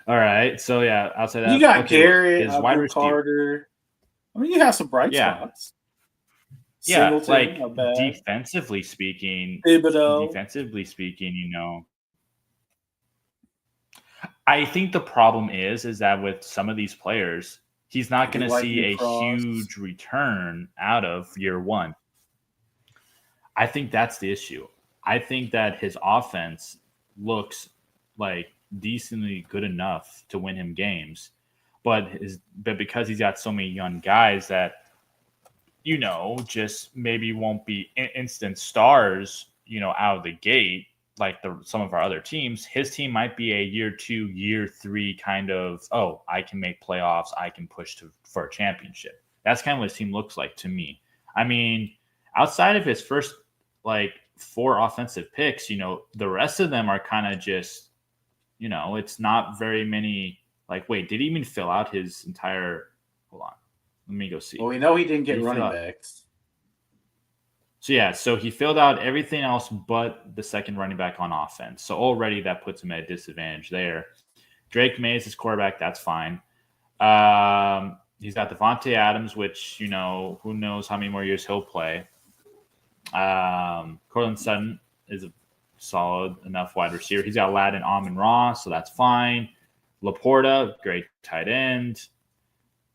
All right, so yeah, I'll say that. You got Garrett, Carter. I mean, you have some bright spots. Yeah, Singleton, like defensively speaking, Thibodeau. I think the problem is that with some of these players, he's not going to see a huge return out of year one. I think that's the issue. I think that his offense looks like decently good enough to win him games, but because he's got so many young guys that just maybe won't be instant stars, out of the gate like some of our other teams. His team might be a year 2, year 3 kind of, I can make playoffs, I can push for a championship. That's kind of what his team looks like to me. I mean, outside of his first 4 offensive picks, the rest of them are kind of just, it's not very many. Wait, did he even fill out his entire? Hold on, let me go see. Well, we know he didn't get running backs. So he filled out everything else but the second running back on offense. So already that puts him at a disadvantage there. Drake May is his quarterback. That's fine. He's got Devontae Adams, which, who knows how many more years he'll play. Cortland Sutton is a solid enough wide receiver. He's got Aladdin Amon-Ra, so that's fine. Laporta, great tight end.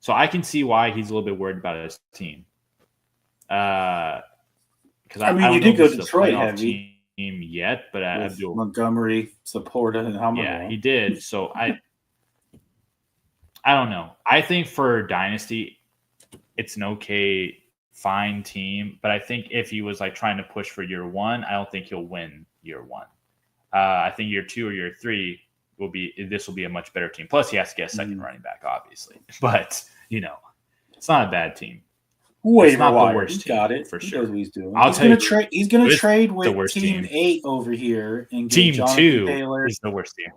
So I can see why he's a little bit worried about his team. Because I you did go Detroit heavy team yet, but Abdul Montgomery, Laporta, and Amon-Ra. Yeah, he did. So I don't know. I think for Dynasty, it's an okay, fine team. But I think if he was like trying to push for year one, I don't think he'll win year one. I think year 2 or year 3 will be a much better team. Plus, he has to get a second running back, obviously. But it's not a bad team. It's not the worst he's team, got it for he sure. knows what he's doing. I'll tell you, he's gonna trade with team. Team 8 over here and get Team Jonathan 2 Taylor. is the worst team.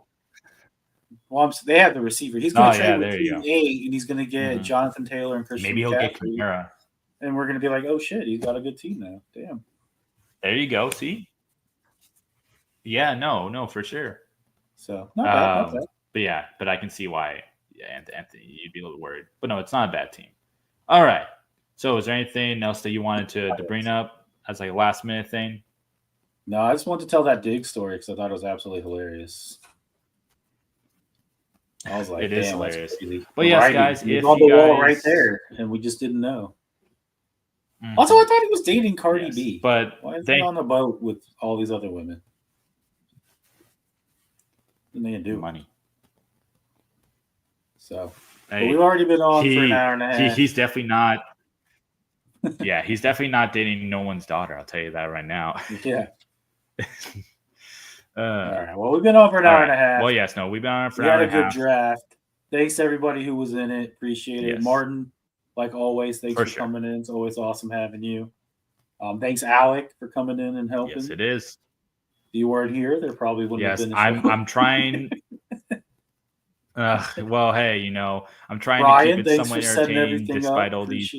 Well, they have the receiver. He's going to trade with Team 8, and he's going to get Jonathan Taylor and Christian. Maybe he'll get Kamara. And we're going to be like, oh, shit, he's got a good team now. Damn. There you go. See? Yeah, no, for sure. So, not bad. But I can see why, Anthony, you'd be a little worried. But no, it's not a bad team. All right. So is there anything else that you wanted to bring up as like a last-minute thing? No, I just wanted to tell that dig story because I thought it was absolutely hilarious. I was like, it is hilarious. But yes, guys, if on the wall right there, and we just didn't know. Mm-hmm. Also, I thought he was dating Cardi B. But why is he on the boat with all these other women? What are they do? Money. So we've already been on for an hour and a half. He's definitely not. Yeah, he's definitely not dating no one's daughter. I'll tell you that right now. Yeah. All right. Well, we've been on for an hour and a half. Well, yes, no, we've been on for an hour and a half. We had a good draft. Thanks to everybody who was in it. Appreciate it. Martin, like always, thanks for coming in. It's always awesome having you. Thanks, Alec, for coming in and helping. Yes, it is. If you weren't here, there probably wouldn't have been. I'm trying. Well, hey, I'm trying to keep it somewhat entertaining despite all these.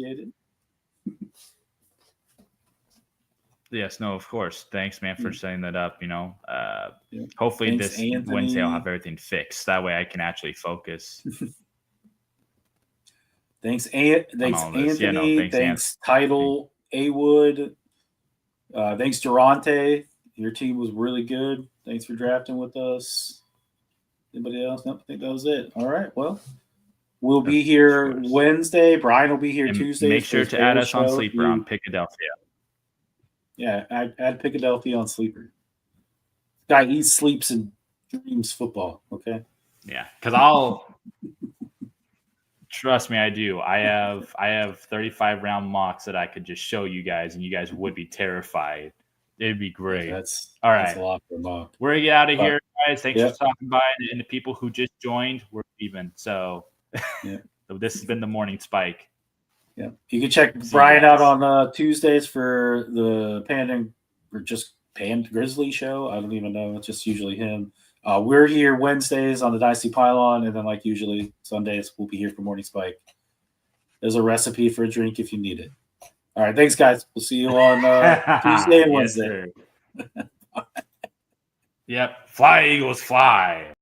Yes, no, of course. Thanks, man, for setting that up. Hopefully thanks, this Anthony. Wednesday I'll have everything fixed. That way I can actually focus. Thanks, Anthony. Thanks, Title A-Wood. Thanks, Durante. Your team was really good. Thanks for drafting with us. Anybody else? Nope, I think that was it. All right. Well, we'll be here Wednesday. Brian will be here Tuesday. Make sure to add us on Sleeper on Philadelphia. Yeah, add Philadelphia on Sleeper. Guy eats, sleeps, and dreams football. Okay. Yeah, because trust me, I do. I have 35 round mocks that I could just show you guys, and you guys would be terrified. It'd be great. That's all right. That's a lot for a mock. We're gonna get out of here, guys. Thanks for stopping by, and the people who just joined, we're leaving. So, so this has been the Morning Spike. Yeah, you can check Brian out on Tuesdays for the Panda Grizzly show. I don't even know; it's just usually him. We're here Wednesdays on the Dynasty Pylon, and then like usually Sundays we'll be here for Morning Spike. There's a recipe for a drink if you need it. All right, thanks, guys. We'll see you on Tuesday and Wednesday. Yep, fly Eagles, fly.